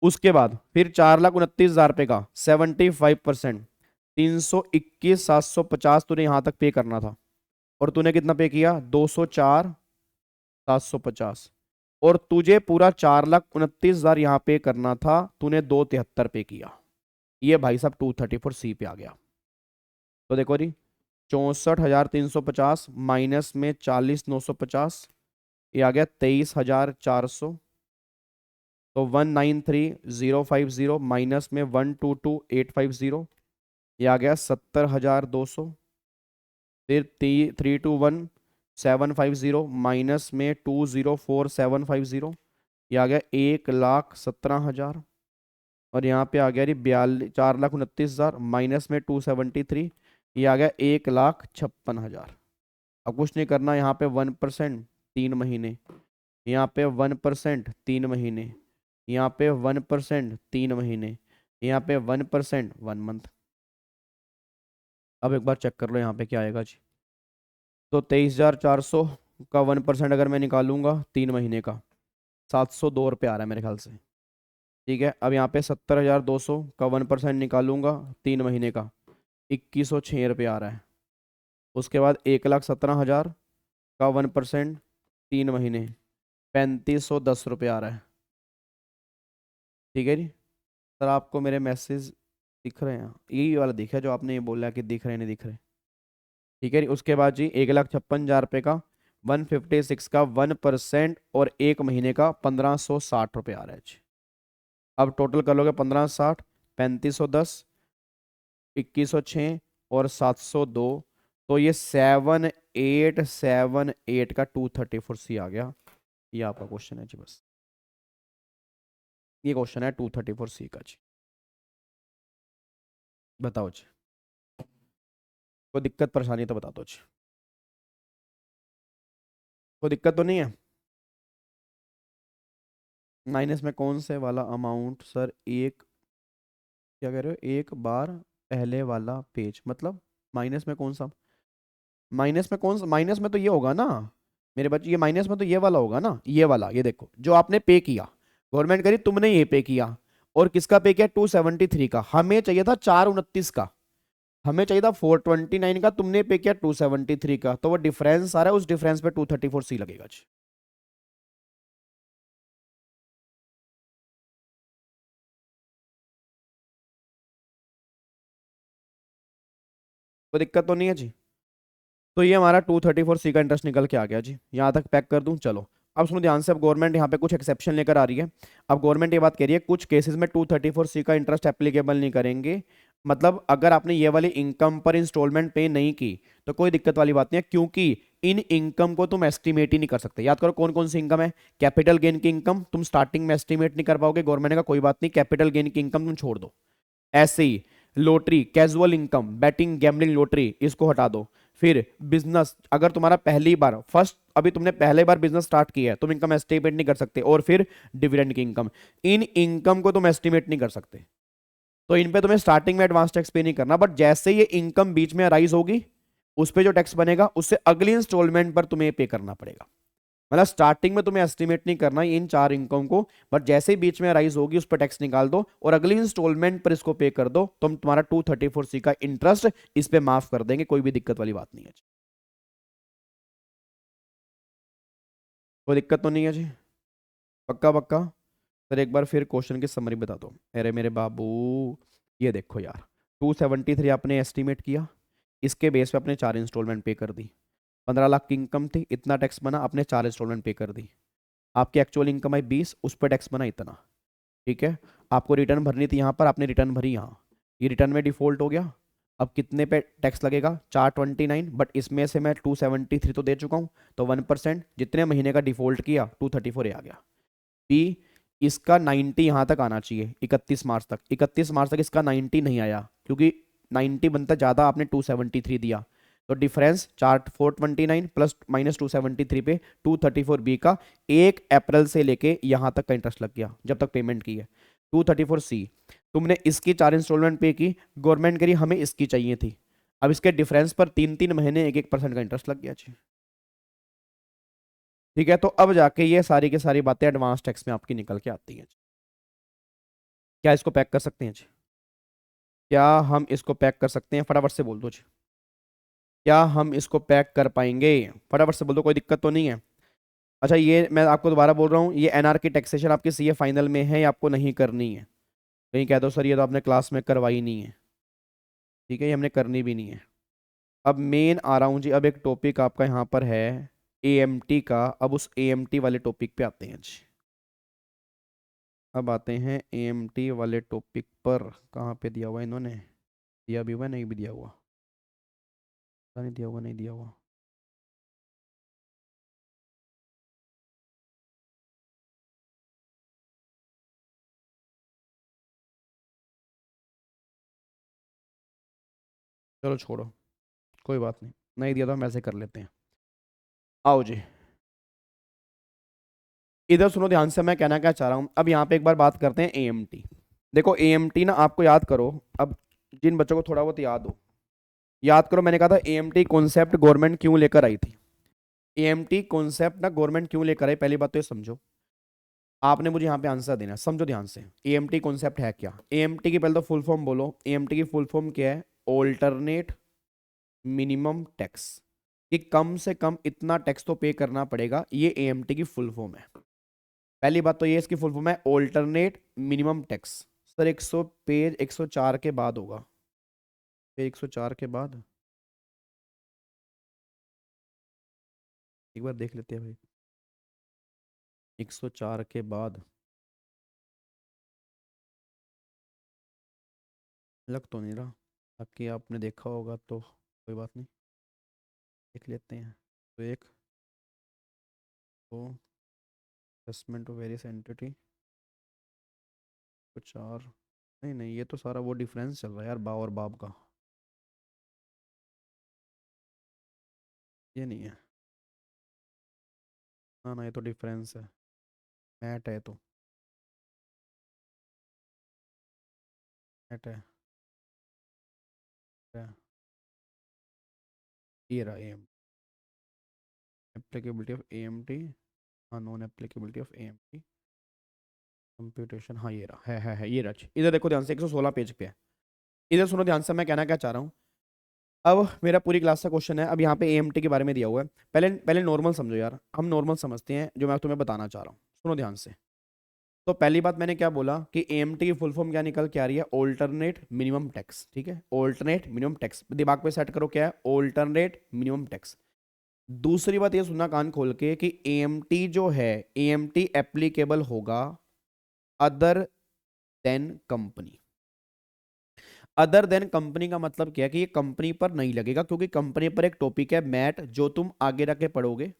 उसके बाद फिर 4,29,000 रुपए का 75%, 321,750 तूने यहां तक पे करना था, और तूने कितना पे किया? 204,750। और तुझे पूरा 4,29,000 यहां पे करना था, तूने 273 पे किया। ये भाई साहब 234 सी पे आ गया। तो देखो जी 64,350 माइनस में 40,950, ये आ गया 23,400। तो 193,050 माइनस में 122,850, ये आ गया 70,200। फिर 321,750 माइनस में 204,750, ये आ गया 1,17,000। और यहाँ पे आ गया जी 4,29,000 माइनस में 273, ये आ गया 1,56,000। अब कुछ नहीं करना, यहाँ पे 1% 3 महीने, यहाँ पे 1% 3 महीने, यहाँ पे 1% 3 महीने, यहाँ पे 1% 1 मंथ। अब एक बार चेक कर लो यहाँ पे क्या आएगा जी। तो 23,400 का 1% अगर मैं निकालूंगा 3 महीने का 702 रुपये आ रहा है मेरे ख्याल से। ठीक है, अब यहाँ पे 70,200 का 1% निकालूंगा 3 महीने का 2,106 रुपये आ रहा है। उसके बाद 1,17,000 का 1% 3 महीने 3,510 रुपये आ रहा है। ठीक है जी सर, आपको मेरे मैसेज दिख रहे हैं? यही वाला दिखा है जो आपने ये बोला कि दिख रहे नहीं दिख रहे। ठीक है जी, उसके बाद जी 1,56,000 रुपये का 156 का 1% और 1 महीने का 1,560 रुपये आ रहा है जी। अब टोटल कर लोगे 1560, 3510, 2106 और 702। तो ये 7878 का 234C आ गया। ये आपका क्वेश्चन है जी, बस ये क्वेश्चन है 234C का जी। बताओ जी, कोई दिक्कत परेशानी तो बता दो जी, कोई दिक्कत तो नहीं है। माइनस में कौन से वाला अमाउंट सर, एक क्या कह रहे हो, एक बार पहले वाला पेज मतलब माइनस में कौन सा, माइनस में कौन सा, माइनस में तो ये होगा ना मेरे बच्चे, ये माइनस में तो ये वाला होगा ना, ये वाला, ये देखो जो आपने पे किया, गवर्नमेंट करी तुमने ये पे किया, और किसका पे किया 273 का, हमें चाहिए था 429 का, हमें चाहिए था 429 का, तुमने पे किया 273 का, तो वो डिफरेंस आ रहा है, उस डिफरेंस पे 234C लगेगा जी। कोई दिक्कत तो नहीं है जी। तो ये हमारा 234C का इंटरेस्ट निकल के आ गया जी, यहाँ तक पैक कर दूं। चलो अब सुनो ध्यान से, अब गवर्नमेंट यहाँ पे कुछ एक्सेप्शन लेकर आ रही है। अब गवर्नमेंट ये बात कह रही है कुछ केसेस में 234C का इंटरेस्ट एप्लीकेबल नहीं करेंगे, मतलब अगर आपने ये वाली इनकम पर इंस्टॉलमेंट पे नहीं की तो कोई दिक्कत वाली बात नहीं है, क्योंकि इन इनकम को तुम एस्टिमेट ही नहीं कर सकते। याद करो कौन कौन सी इनकम है, कैपिटल गेन की इनकम तुम स्टार्टिंग में एस्टिमेट नहीं कर पाओगे, गवर्नमेंट का कोई बात नहीं, कैपिटल गेन की इनकम तुम छोड़ दो। ऐसे ही lottery, casual income, betting, gambling, lottery, इसको हटा दो। फिर बिजनेस, अगर तुम्हारा पहली बार फर्स्ट, अभी तुमने पहले बार बिजनेस स्टार्ट किया है, तुम इनकम एस्टिमेट नहीं कर सकते। और फिर डिविडेंड की इनकम, इन इनकम को तुम एस्टिमेट नहीं कर सकते, तो इन पे तुम्हें स्टार्टिंग में एडवांस टैक्स पे नहीं करना, बट जैसे ये इनकम बीच में राइज होगी उस पे जो टैक्स बनेगा उससे अगली इंस्टॉलमेंट पर तुम्हें पे करना पड़ेगा। मतलब स्टार्टिंग में तुम्हें एस्टिमेट नहीं करना इन चार इनकम को, बट जैसे ही बीच में राइज होगी उस पर टैक्स निकाल दो और अगली इंस्टॉलमेंट पर इसको पे कर दो, तो हम तुम्हारा 234C का इंटरेस्ट इस पे माफ कर देंगे, कोई भी दिक्कत वाली बात नहीं है जी। कोई दिक्कत तो नहीं है जी, पक्का पक्का। सर एक बार फिर क्वेश्चन की समरी बता दो। अरे मेरे बाबू, ये देखो यार, 273 आपने एस्टिमेट किया, इसके बेस पे अपने चार इंस्टॉलमेंट पे कर दी, 15 लाख की इनकम थी, इतना टैक्स बना, आपने चार इंस्टॉलमेंट पे कर दी, आपकी एक्चुअल इनकम आई 20, उस पर टैक्स बना इतना, ठीक है। आपको रिटर्न भरनी थी यहाँ पर, आपने रिटर्न भरी यहाँ, ये रिटर्न में डिफॉल्ट हो गया। अब कितने पे टैक्स लगेगा, 429, बट इसमें से मैं 273 तो दे चुका हूँ, तो 1%, जितने महीने का डिफॉल्ट किया 234 आ गया। बी, इसका 90 यहाँ तक आना चाहिए 31 मार्च तक, 31 मार्च तक इसका 90 नहीं आया, क्योंकि 90 बनता ज़्यादा, आपने 273 दिया, तो डिफरेंस 429 प्लस -273 पे 234B का 1 अप्रैल से लेके यहाँ तक का इंटरेस्ट लग गया जब तक पेमेंट की है। 234C, तुमने इसकी चार इंस्टॉलमेंट पे की, गवर्नमेंट करी हमें इसकी चाहिए थी, अब इसके डिफरेंस पर 3-3 महीने 1-1% का इंटरेस्ट लग गया जी। ठीक है, तो अब जाके ये सारी की सारी बातें एडवांस टैक्स में आपकी निकल के आती हैं। क्या इसको पैक कर सकते हैं जी, क्या हम इसको पैक कर सकते हैं, फटाफट से बोल दो जी, क्या हम इसको पैक कर पाएंगे, फटाफट से बोल दो, कोई दिक्कत तो नहीं है। अच्छा ये मैं आपको दोबारा बोल रहा हूँ, ये एनआर की टैक्सेशन आपकी सीए फाइनल में है या आपको नहीं करनी है, कहीं कह दो सर ये तो आपने क्लास में करवाई नहीं है, ठीक है, ये हमने करनी भी नहीं है। अब मेन आ रहा हूँ जी, अब एक टॉपिक आपका यहाँ पर है एएमटी का, अब उस एएमटी वाले टॉपिक पे आते हैं जी। अब आते हैं एएमटी वाले टॉपिक पर, कहाँ पे दिया हुआ है इन्होंने, दिया भी हुआ है, नहीं भी दिया हुआ, पता नहीं दिया हुआ नहीं दिया हुआ। चलो छोड़ो, कोई बात नहीं, नहीं दिया तो हम ऐसे कर लेते हैं। आओ जी, इधर सुनो ध्यान से, मैं कहना क्या चाह रहा हूँ। अब यहाँ पे एक बार बात करते हैं एएमटी। देखो एएमटी ना आपको याद करो, अब जिन बच्चों को थोड़ा बहुत याद हो, याद करो मैंने कहा था एएमटी कॉन्सेप्ट गवर्नमेंट क्यों लेकर आई थी। एएमटी कॉन्सेप्ट ना गवर्नमेंट क्यों लेकर आई, पहली बात तो ये समझो, आपने मुझे यहाँ पे आंसर देना है, समझो ध्यान से। एएमटी कॉन्सेप्ट है क्या, एएमटी की पहले तो फुल फॉर्म बोलो, एएमटी की फुल फॉर्म क्या है, ऑल्टरनेट मिनिमम टैक्स, कि कम से कम इतना टैक्स तो पे करना पड़ेगा, ये एएमटी की फुल फॉर्म है। पहली बात तो ये इसकी फुल फॉर्म है alternate minimum tax. Sir 100 page 104 के बाद होगा, पेज 104 के बाद, एक बार देख लेते हैं भाई, 104 के बाद लग तो नहीं रहा, बाकी आपने देखा होगा तो कोई बात नहीं, देख लेते हैं। तो एक तो एडजस्टमेंट ऑफ वेरियस एंटिटी कुछ और, नहीं नहीं ये तो सारा वो डिफरेंस चल रहा है यार, बा और बाप का, ये नहीं है। हाँ ना, ये तो डिफरेंस है, मैट है तो, मैट है। ये रहा M, applicability of A M T, हाँ non applicability of A M T computation, हाँ ये रहा है ये रहा। इधर देखो ध्यान से, 116 पेज पे है। इधर सुनो ध्यान से, मैं कहना क्या चाह रहा हूँ। अब मेरा पूरी क्लास का क्वेश्चन है, अब यहाँ पे एएमटी के बारे में दिया हुआ है। पहले पहले नॉर्मल समझो यार, हम नॉर्मल समझते हैं जो मैं तुम्हें बताना चाह रहा हूँ, सुनो ध्यान से। तो पहली बात मैंने क्या बोला कि एएमटी की फुल फॉर्म क्या निकल के आ रही है, ऑल्टरनेट मिनिमम टैक्स, ठीक है, ऑल्टरनेट मिनिमम टैक्स, दिमाग पे सेट करो क्या है ऑल्टरनेट मिनिमम टैक्स। दूसरी बात ये सुनना कान खोल के कि एएमटी जो है, एएमटी एप्लीकेबल होगा other than company. Other than company का मतलब क्या है कि ये कंपनी पर नहीं लगेगा, क्योंकि कंपनी पर एक टॉपिक है मैट, जो तुम आगे रख के पढ़ोगे,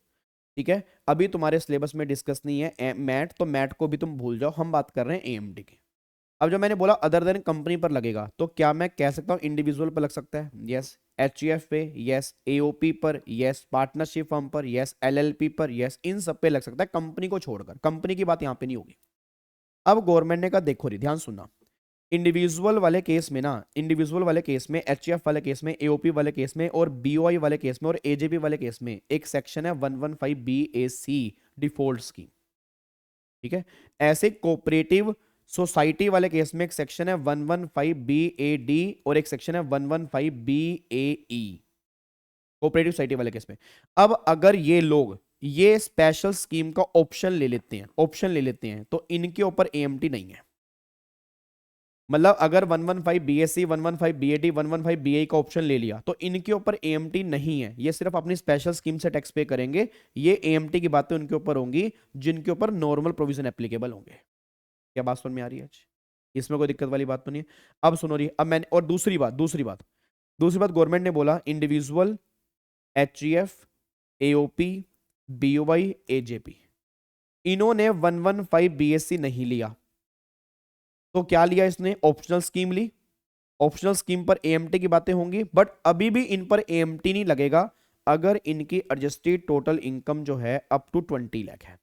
ठीक है। अभी तुम्हारे सिलेबस में डिस्कस नहीं है मैट, तो मैट को भी तुम भूल जाओ, हम बात कर रहे हैं एएमडी की। अब जो मैंने बोला अदर देन कंपनी पर लगेगा, तो क्या मैं कह सकता हूं इंडिविजुअल पर लग सकता है, यस, एचयूएफ पे यस, एओपी पर यस, पार्टनरशिप फर्म पर यस, एलएलपी पर यस, इन सब पे लग सकता है, कंपनी को छोड़कर। कंपनी की बात यहां पे नहीं होगी। अब गवर्नमेंट ने कहा देखो री, ध्यान सुनना, इंडिविजुअल वाले केस में ना, इंडिविजुअल वाले केस में, एचएफ वाले केस में, एओपी वाले केस में और बीओआई वाले केस में और एजेपी वाले केस में एक सेक्शन है 115 BAC डिफॉल्ट स्कीम, ठीक है। ऐसे कोऑपरेटिव सोसाइटी वाले केस में एक सेक्शन है 115 BAD और एक सेक्शन है 115 BAE, कोऑपरेटिव सोसाइटी वाले केस में। अब अगर ये लोग ये स्पेशल स्कीम का ऑप्शन ले लेते हैं, ऑप्शन ले लेते हैं, तो इनके ऊपर एएमटी नहीं है। मतलब अगर 115 BSc, 115 BAD, 115 BAE का ऑप्शन ले लिया, तो इनके ऊपर एएमटी नहीं है, ये सिर्फ अपनी स्पेशल स्कीम से टैक्स पे करेंगे। ये एएमटी की बातें उनके ऊपर होंगी जिनके ऊपर नॉर्मल प्रोविजन एप्लीकेबल होंगे। क्या बात समझ में आ रही है आज? इसमें कोई दिक्कत वाली बात तो नहीं है। अब सुनो रही, अब मैंने, और दूसरी बात गवर्नमेंट ने बोला इंडिविजुअल, एचजीएफ, एओपी, बीओवाई, एजेपी, इन्होंने 115 BSc नहीं लिया, तो क्या लिया इसने, ऑप्शनल स्कीम ली। ऑप्शनल स्कीम पर एएमटी की बातें होंगी, बट अभी भी इन पर एएमटी नहीं लगेगा अगर इनकी एडजस्टेड टोटल इनकम जो है अप टू 20 लाख है।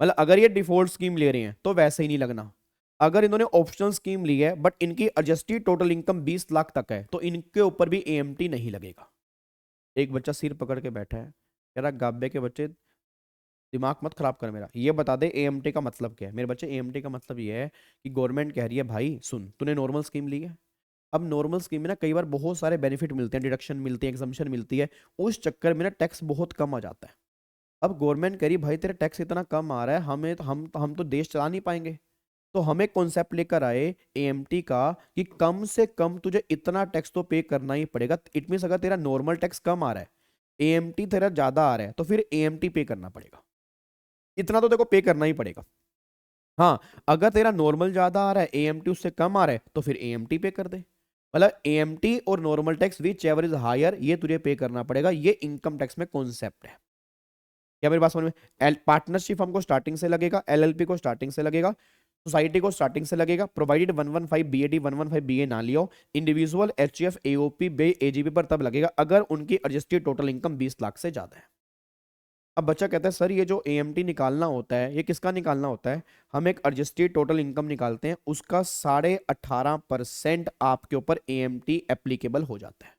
मतलब अगर ये डिफॉल्ट स्कीम ले रहे हैं तो वैसे ही नहीं लगना। अगर इन्होंने ऑप्शनल स्कीम ली है बट इनकी एडजस्टेड टोटल इनकम 20 लाख तक है, तो इनके ऊपर भी एएमटी नहीं लगेगा। एक बच्चा सिर पकड़ के बैठा है, कह रहा गाब्बे के बच्चे दिमाग मत खराब कर मेरा, ये बता दे एएमटी का मतलब क्या है। मेरे बच्चे एएमटी का मतलब ये है कि गवर्नमेंट कह रही है भाई सुन, तूने नॉर्मल स्कीम ली है, अब नॉर्मल स्कीम में ना कई बार बहुत सारे बेनिफिट मिलते हैं, डिडक्शन मिलती है, एग्जम्पशन मिलती है, उस चक्कर में ना टैक्स बहुत कम आ जाता है। अब गवर्नमेंट कह रही भाई तेरा टैक्स इतना कम आ रहा है, हमें तो हम तो देश चला नहीं पाएंगे, तो हमें कॉन्सेप्ट लेकर आए एएमटी का कि कम से कम तुझे इतना टैक्स तो पे करना ही पड़ेगा। इट मीन्स अगर तेरा नॉर्मल टैक्स कम आ रहा है, एएमटी तेरा ज्यादा आ रहा है, तो फिर एएमटी पे करना पड़ेगा, इतना तो देखो पे करना ही पड़ेगा। हाँ, अगर तेरा नॉर्मल ज्यादा आ रहा है, एएमटी उससे कम आ रहा है, तो फिर एएमटी पे कर दे। मतलब एएमटी और normal tax whichever is higher, ये तुझे पे करना पड़ेगा। ये इनकम टैक्स में कॉन्सेप्ट है। क्या मेरी बात समझ में? पार्टनरशिप हमको स्टार्टिंग से लगेगा, एलएलपी को स्टार्टिंग से लगेगा, सोसाइटी को स्टार्टिंग से लगेगा, प्रोवाइडेड 115 बीएडी 115 बीए ना लियो। इंडिविजुअल, एचजीएफ, एओपी, बे, एजीपी पर तब लगेगा अगर उनकी एडजस्टेड टोटल इनकम 20 लाख से ज्यादा है। अब बच्चा कहता है सर ये जो एएमटी निकालना होता है ये किसका निकालना होता है? हम एक एडजस्टेड टोटल इनकम निकालते हैं, उसका 18.5% आपके ऊपर एएमटी एप्लीकेबल हो जाता है।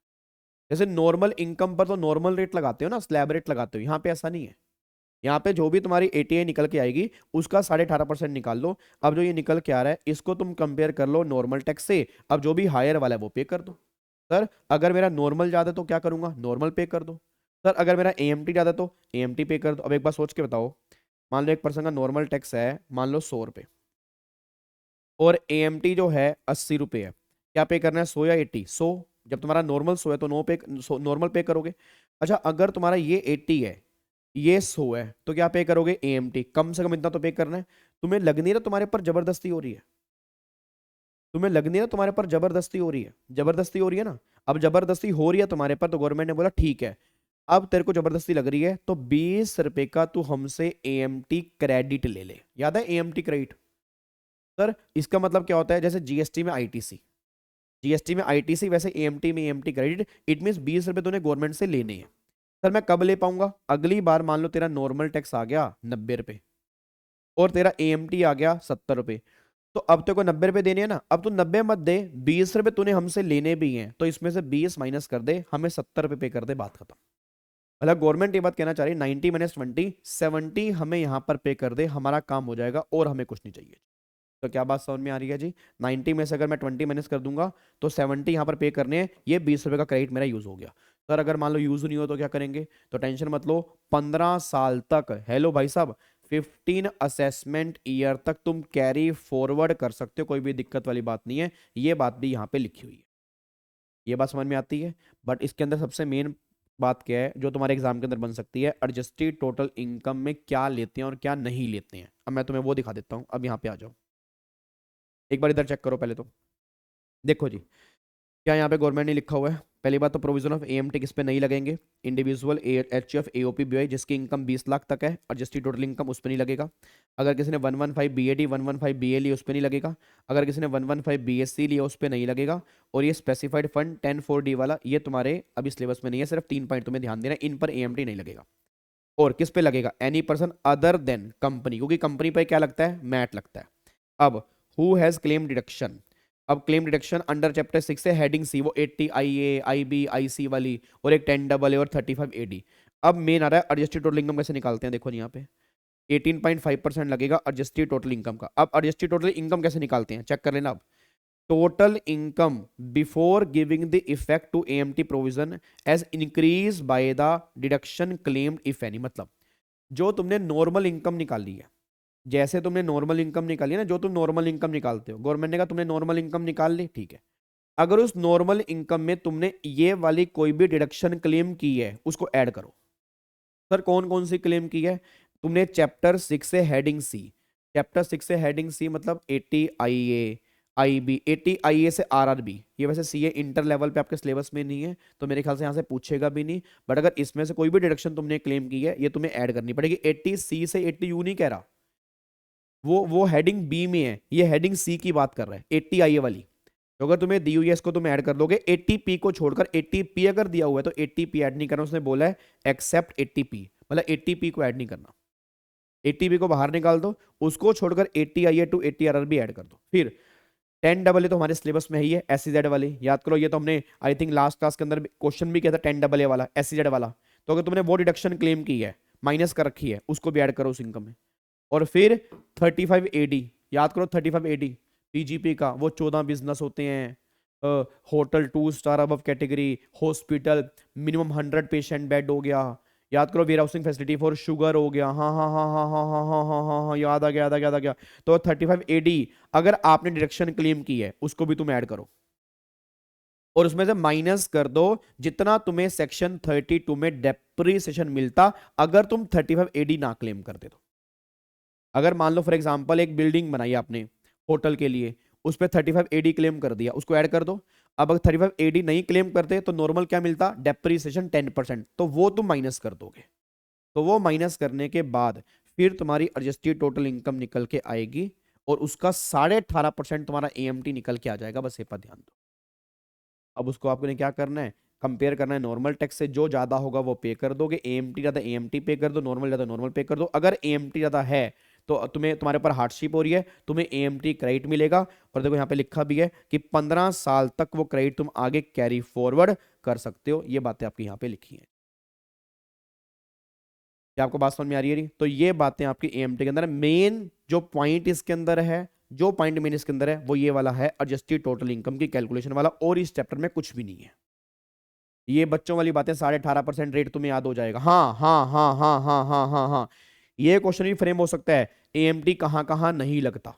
जैसे नॉर्मल इनकम पर तो नॉर्मल रेट लगाते हो ना, स्लैब रेट लगाते हो, यहाँ पे ऐसा नहीं है। यहाँ पे जो भी तुम्हारी एटीआई निकल के आएगी उसका 18.5% निकाल लो। अब जो ये निकल के आ रहा है इसको तुम कंपेयर कर लो नॉर्मल टैक्स से, अब जो भी हायर वाला है वो पे कर दो। सर अगर मेरा नॉर्मल ज्यादा है तो क्या करूंगा? नॉर्मल पे कर दो। सर अगर मेरा एएमटी ज्यादा है तो एएमटी पे कर दो। अब एक बार सोच के बताओ, मान लो एक पर्सन का नॉर्मल टैक्स है मान लो 100 रुपये और एएमटी जो है 80 रुपये है, क्या पे करना है? 100 या 80? 100। जब तुम्हारा नॉर्मल 100 है तो नॉर्मल पे करोगे। अच्छा अगर तुम्हारा ये 80 है ये 100 है तो क्या पे करोगे? एएमटी। कम से कम इतना तो पे करना है। तुम्हें लग नहीं रहा तुम्हारे पर जबरदस्ती हो रही है? तुम्हें लग नहीं रहा तुम्हारे पर जबरदस्ती हो रही है? जबरदस्ती हो रही है ना। अब जबरदस्ती हो रही है तुम्हारे पर, तो गवर्नमेंट ने बोला ठीक है, अब तेरे को जबरदस्ती लग रही है तो 20 रुपए का तू हमसे एएमटी क्रेडिट ले ले। याद है एएमटी क्रेडिट? सर इसका मतलब क्या होता है? जैसे जीएसटी में आईटीसी, जीएसटी में आईटीसी, वैसे एएमटी में एएमटी क्रेडिट। इट मीन 20 रुपए तूने गवर्नमेंट से लेने हैं। सर मैं कब ले पाऊंगा? अगली बार मान लो तेरा नॉर्मल टैक्स आ गया 90 रुपए और तेरा एएमटी आ गया 70 रुपए, तो अब तेरे को 90 रुपए देने हैं ना। अब तू 90 मत दे, 20 रुपए तूने हमसे लेने भी हैं, तो इसमें से 20 माइनस कर दे, हमें 70 रुपए पे कर दे, बात खत्म। मतलब गवर्नमेंट ये बात कहना चाह रही है 90 माइनस 20, 70 हमें यहाँ पर पे कर दे, हमारा काम हो जाएगा और हमें कुछ नहीं चाहिए। तो क्या बात समझ में आ रही है जी? 90 में से अगर मैं 20 माइनस कर दूंगा तो 70 यहाँ पर पे करने हैं, ये 20 रुपए का क्रेडिट मेरा यूज हो गया। सर अगर मान लो यूज नहीं हो तो क्या करेंगे? तो टेंशन मत लो, 15 साल तक, हेलो भाई साहब, 15 असेसमेंट ईयर तक तुम कैरी फॉरवर्ड कर सकते हो, कोई भी दिक्कत वाली बात नहीं है। ये बात भी यहाँ पे लिखी हुई है, ये बात समझ में आती है। बट इसके अंदर सबसे मेन बात क्या है जो तुम्हारे एग्जाम के अंदर बन सकती है? एडजस्टेड टोटल इनकम में क्या लेते हैं और क्या नहीं लेते हैं। अब मैं तुम्हें वो दिखा देता हूँ। अब यहाँ पे आ जाओ, एक बार इधर चेक करो पहले तो। देखो जी, क्या यहाँ पे गवर्नमेंट ने लिखा हुआ है? पहली बात तो प्रोविजन ऑफ एएमटी किस पे नहीं लगेंगे? इंडिविजुअल एचएफ एओपी बीवाई जिसकी इनकम 20 लाख तक है, एडजस्टेड टोटल इनकम उस पर नहीं लगेगा। अगर किसी ने 115 बीएडी 115 बीए लिया उस पर नहीं लगेगा। अगर किसी ने 115 बीएससी लिया उस पर नहीं लगेगा। और ये स्पेसिफाइड फंड 10(4)D वाला, ये तुम्हारे अभी सिलेबस में नहीं है, सिर्फ 3 पॉइंट तुम्हें ध्यान देना है, इन पर एएमटी नहीं लगेगा। और किस पे लगेगा? Any person other than company, क्योंकि कंपनी पे क्या लगता है? मैट लगता है। अब हु हैज क्लेम डिडक्शन, अब क्लेम डिडक्शन अंडर चैप्टर 6 से हेडिंग सी, वो 80 IA IB IC वाली, और एक 10AA और 35 AD। अब मेन आ रहा है एडजस्टेड टोटल इनकम कैसे निकालते हैं। देखो यहाँ पे 18.5% लगेगा एडजस्टेड टोटल इनकम का। अब एडजस्टेड टोटल इनकम कैसे निकालते हैं, चेक कर लेना। अब total income before giving the effect to AMT provision as increase by the deduction claimed if any. मतलब जो तुमने नॉर्मल इनकम निकाली है, जैसे तुमने नॉर्मल इनकम निकाली है ना, जो तुम नॉर्मल इनकम निकालते हो, गवर्नमेंट ने कहा तुमने नॉर्मल इनकम निकाल ली, ठीक है। अगर उस नॉर्मल इनकम में तुमने ये वाली कोई भी डिडक्शन क्लेम की है, उसको ऐड करो। सर कौन कौन सी क्लेम की है? तुमने चैप्टर 6 से हेडिंग सी, चैप्टर 6 से हेडिंग सी मतलब 80 IA IB, 80 IA से RRB, ये वैसे CA इंटर लेवल पे आपके सिलेबस में नहीं है तो मेरे ख्याल से यहाँ से पूछेगा भी नहीं, बट अगर इसमें से कोई भी डिडक्शन तुमने क्लेम की है ये तुम्हें ऐड करनी पड़ेगी। 80C से 80U नहीं कह रहा, वो हेडिंग बी में है, ये हेडिंग सी की बात कर रहा है, 80 IA वाली। तो अगर तुम्हें दी हुई है इसको तुम ऐड कर दोगे, 80P को छोड़कर। 80P अगर दिया हुआ है तो 80P ऐड नहीं करना, उसने बोला है एक्सेप्ट 80P, मतलब 80P को ऐड नहीं करना। 80P को बाहर निकाल दो, उसको छोड़कर 80 IA टू 80 RRB ऐड कर दो। फिर 10AA तो हमारे सिलेबस में ही है, SEZ वाली, याद करो, ये तो हमने आई थिंक लास्ट क्लास के अंदर क्वेश्चन भी किया था, 10AA वाला SEZ वाला। तो अगर तुमने वो डिडक्शन क्लेम की है, माइनस कर रखी है, उसको भी ऐड करो उस इनकम में। और फिर 35 AD, याद करो 35 AD PGP का, वो 14 बिजनेस होते हैं, hotel 2 star above category, hospital minimum 100 patient bed हो गया, याद करो warehousing facility for sugar हो गया, हाँ हाँ हाँ हाँ हाँ हाँ हाँ हाँ हाँ हाँ, याद आ गया याद आ गया याद आ गया। तो 35 AD अगर आपने डिडक्शन क्लेम की है उसको भी तुम ऐड करो, और उसमें से माइनस कर दो जितना तुम्हें सेक्शन 32 में डेप्रिसिएशन मिलता अगर तुम 35 AD ना क्लेम करते तो। अगर मान लो फॉर एग्जांपल एक बिल्डिंग बनाई आपने होटल के लिए, उस पर 35 AD क्लेम कर दिया, उसको ऐड कर दो। अब अगर 35 AD नहीं क्लेम करते तो नॉर्मल क्या मिलता? डेप्रिसिएशन 10%, तो वो तुम माइनस कर दोगे। तो वो माइनस करने के बाद फिर तुम्हारी एडजस्टेड टोटल इनकम निकल के आएगी और उसका 18.5% तुम्हारा AMT निकल के आ जाएगा। बस ये पर ध्यान दो। अब उसको आपने क्या करना है? कंपेयर करना है नॉर्मल टैक्स से, जो ज्यादा होगा वो पे कर दोगे, AMT ज्यादा AMT पे कर दो, नॉर्मल ज्यादा नॉर्मल पे कर दो। अगर AMT ज्यादा है तो तुम्हारे ऊपर हार्डशिप हो रही है, तुम्हें AMT क्रेडिट मिलेगा। और देखो यहाँ पे लिखा भी है कि 15 साल तक वो क्रेडिट तुम आगे कैरी फॉरवर्ड कर सकते हो। ये बातें आपकी यहाँ पे लिखी हैं। क्या आपको बात समझ में आ रही है? तो ये बातें आपकी AMT के अंदर मेन जो पॉइंट इसके अंदर है, जो पॉइंट मेन इसके अंदर है वो ये वाला है, एडजस्टेड टोटल इनकम की कैलकुलेशन वाला, और इस चैप्टर में कुछ भी नहीं है। ये बच्चों वाली बातें 18.5% रेट तुम्हें याद हो जाएगा। हाँ हाँ हाँ हाँ हाँ हाँ हाँ हाँ, ये क्वेश्चन भी फ्रेम हो सकता है, AMT कहाँ कहाँ नहीं लगता।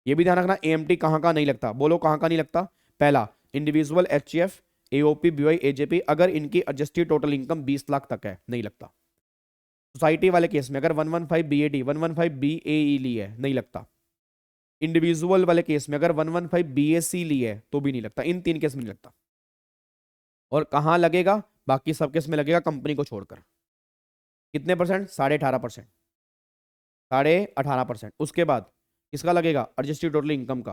ये भी ध्यान रखना, AMT कहाँ कहाँ नहीं लगता। बोलो कहाँ कहाँ नहीं लगता। पहला, individual HF AOP BY AJP अगर इनकी एडजस्टेड टोटल इनकम 20 लाख तक है, नहीं लगता। सोसाइटी वाले केस में अगर 115 BAD 115 BAE ली है, नहीं लगता। इंडिविजुअल वाले केस में अगर 115 बीएससी ली है तो भी नहीं लगता, इन 3 केस में नहीं लगता। और कहां लगेगा? बाकी सब केस में लगेगा कंपनी को छोड़कर। कितने परसेंट? 18.5%, 18.5%। उसके बाद किसका लगेगा? एडजस्टेड टोटल इनकम का।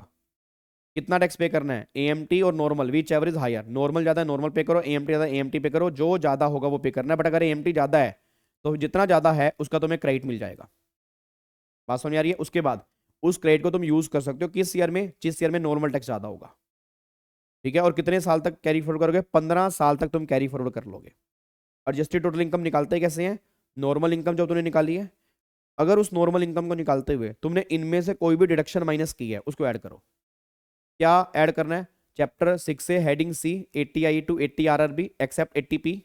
कितना टैक्स पे करना है? एएमटी और नॉर्मल, विच एवरेज हायर। नॉर्मल ज्यादा है नॉर्मल पे करो, एएमटी ज्यादा एएमटी पे करो, जो ज्यादा होगा वो पे करना है। बट अगर एएमटी ज्यादा है तो जितना ज्यादा है उसका तुम्हें क्रेडिट मिल जाएगा। बात समझ आ रही है? उसके बाद उस क्रेडिट को तुम यूज कर सकते हो किस ईयर में? जिस ईयर में नॉर्मल टैक्स ज्यादा होगा। ठीक है, और कितने साल तक कैरी फॉरवर्ड करोगे? 15 साल तक तुम कैरी फॉरवर्ड कर लोगे। एडजस्टेड टोटल इनकम निकालते कैसे हैं? नॉर्मल इनकम जब तुमने निकाली है, अगर उस नॉर्मल इनकम को निकालते हुए तुमने इनमें से कोई भी डिडक्शन माइनस की है उसको ऐड करो। क्या ऐड करना है? चैप्टर 6 से heading C 80 to 80 RRB except 80P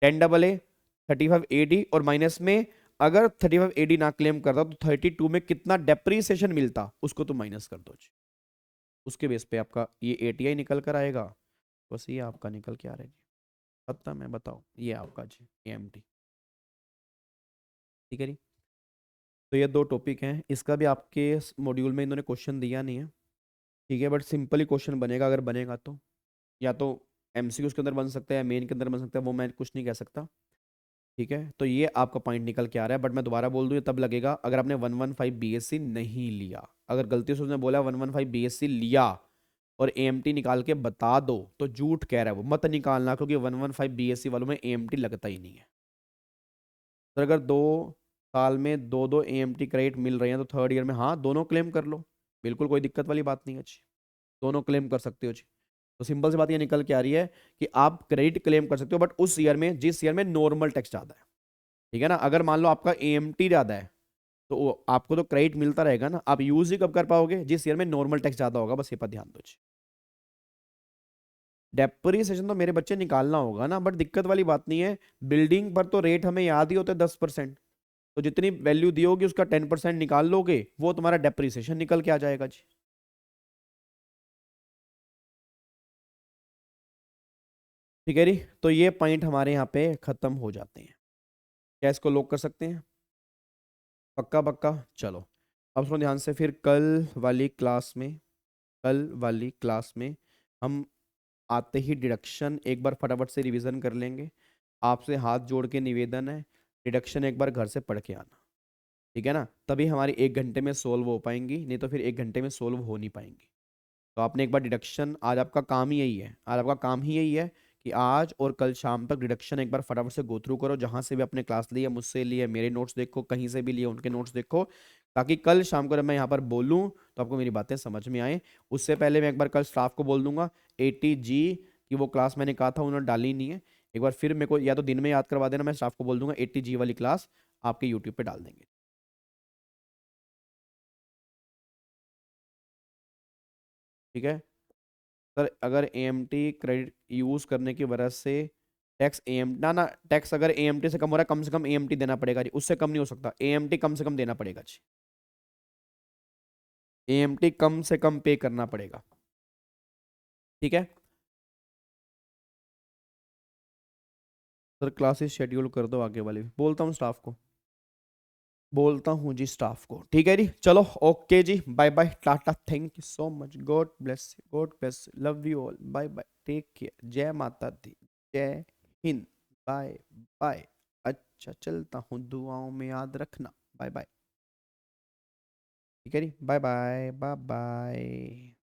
10 AA 35 AD, और माइनस में अगर 35 AD ना क्लेम करता तो 32 में कितना डेप्रीसिएशन मिलता उसको तुम माइनस कर दो। उसके बेस पे आपका ये ATI निकल कर आएगा। बस ये आपका निकल के आ रहा है जी। पता मैं बताओ, ये आपका जी AMT। ठीक है जी। तो ये 2 टॉपिक हैं, इसका भी आपके मॉड्यूल में इन्होंने क्वेश्चन दिया नहीं है। ठीक है, बट सिंपली क्वेश्चन बनेगा, अगर बनेगा तो या तो MCQ के अंदर बन सकता है, मेन के अंदर बन सकता है, वो मैं कुछ नहीं कह सकता। ठीक है, तो ये आपका पॉइंट निकल के आ रहा है। बट मैं दोबारा बोल दूं, ये तब लगेगा अगर आपने 115 BSc नहीं लिया। अगर गलती से उसने बोला 115 BSc लिया और AMT निकाल के बता दो तो झूठ कह रहा है वो, मत निकालना, क्योंकि 115 BSc वालों में AMT लगता ही नहीं है। तो अगर 2 साल में 2 AMT क्रेडिट मिल रहे हैं तो थर्ड ईयर में हाँ दोनों क्लेम कर लो, बिल्कुल कोई दिक्कत वाली बात नहीं है जी, दोनों क्लेम कर सकते हो जी। तो सिंपल सी बात ये निकल के आ रही है कि आप क्रेडिट क्लेम कर सकते हो, बट उस ईयर में जिस ईयर में नॉर्मल टैक्स ज्यादा है। ठीक है ना, अगर मान लो आपका AMT ज्यादा है तो आपको तो क्रेडिट मिलता रहेगा ना, आप यूज ही कब कर पाओगे? जिस ईयर में नॉर्मल टैक्स ज्यादा होगा, बस ये पर ध्यान दो जी। डेप्रिसिएशन तो मेरे बच्चे निकालना होगा ना, बट दिक्कत वाली बात नहीं है। बिल्डिंग पर तो रेट हमें याद ही होते 10%, तो जितनी वैल्यू दी होगी उसका 10% निकाल लोगे, वो तुम्हारा डेप्रिसिएशन निकल के आ जाएगा जी। ठीक है जी, तो ये पॉइंट हमारे यहाँ पे खत्म हो जाते हैं। क्या इसको लॉक कर सकते हैं? पक्का पक्का। चलो अब सुनो ध्यान से, फिर कल वाली क्लास में हम आते ही डिडक्शन एक बार फटाफट से रिवीजन कर लेंगे। आपसे हाथ जोड़ के निवेदन है, डिडक्शन एक बार घर से पढ़ के आना। ठीक है ना, तभी हमारी 1 घंटे में सोल्व हो पाएंगी, नहीं तो फिर 1 घंटे में सोल्व हो नहीं पाएंगी। तो आपने एक बार डिडक्शन, आज आपका काम ही यही है, आज आपका काम ही यही है कि आज और कल शाम तक डिडक्शन एक बार फटाफट से गो थ्रू करो, जहां से भी अपने क्लास ली है, मुझसे लिए, मेरे नोट्स देखो, कहीं से भी लिए उनके नोट्स देखो, ताकि कल शाम को जब मैं यहाँ पर बोलूँ तो आपको मेरी बातें समझ में आए। उससे पहले मैं एक बार कल स्टाफ को बोल दूंगा 80G की वो क्लास मैंने कहा था उन्होंने डाली नहीं है, एक बार फिर मेरे को या तो दिन में याद करवा देना, मैं स्टाफ को बोल दूंगा 80G वाली क्लास आपके यूट्यूब पर डाल देंगे। ठीक है सर, अगर AMT क्रेडिट यूज करने की वजह से टैक्स एम ना ना टैक्स अगर AMT से कम हो रहा है, कम से कम AMT देना पड़ेगा जी, उससे कम नहीं हो सकता, AMT कम से कम देना पड़ेगा जी, AMT कम से कम पे करना पड़ेगा। ठीक है सर, क्लासेस शेड्यूल कर दो आगे वाली, बोलता हूँ स्टाफ को, बोलता हूँ जी स्टाफ को। ठीक है जी, चलो ओके जी, bye bye, tata, thank you so much, God bless, love you all, bye bye, take care, जय माता दी, जय हिंद, बाय बाय। अच्छा चलता हूँ, दुआओं में याद रखना, बाय बाय। ठीक है जी, बाय बाय बाय बाय।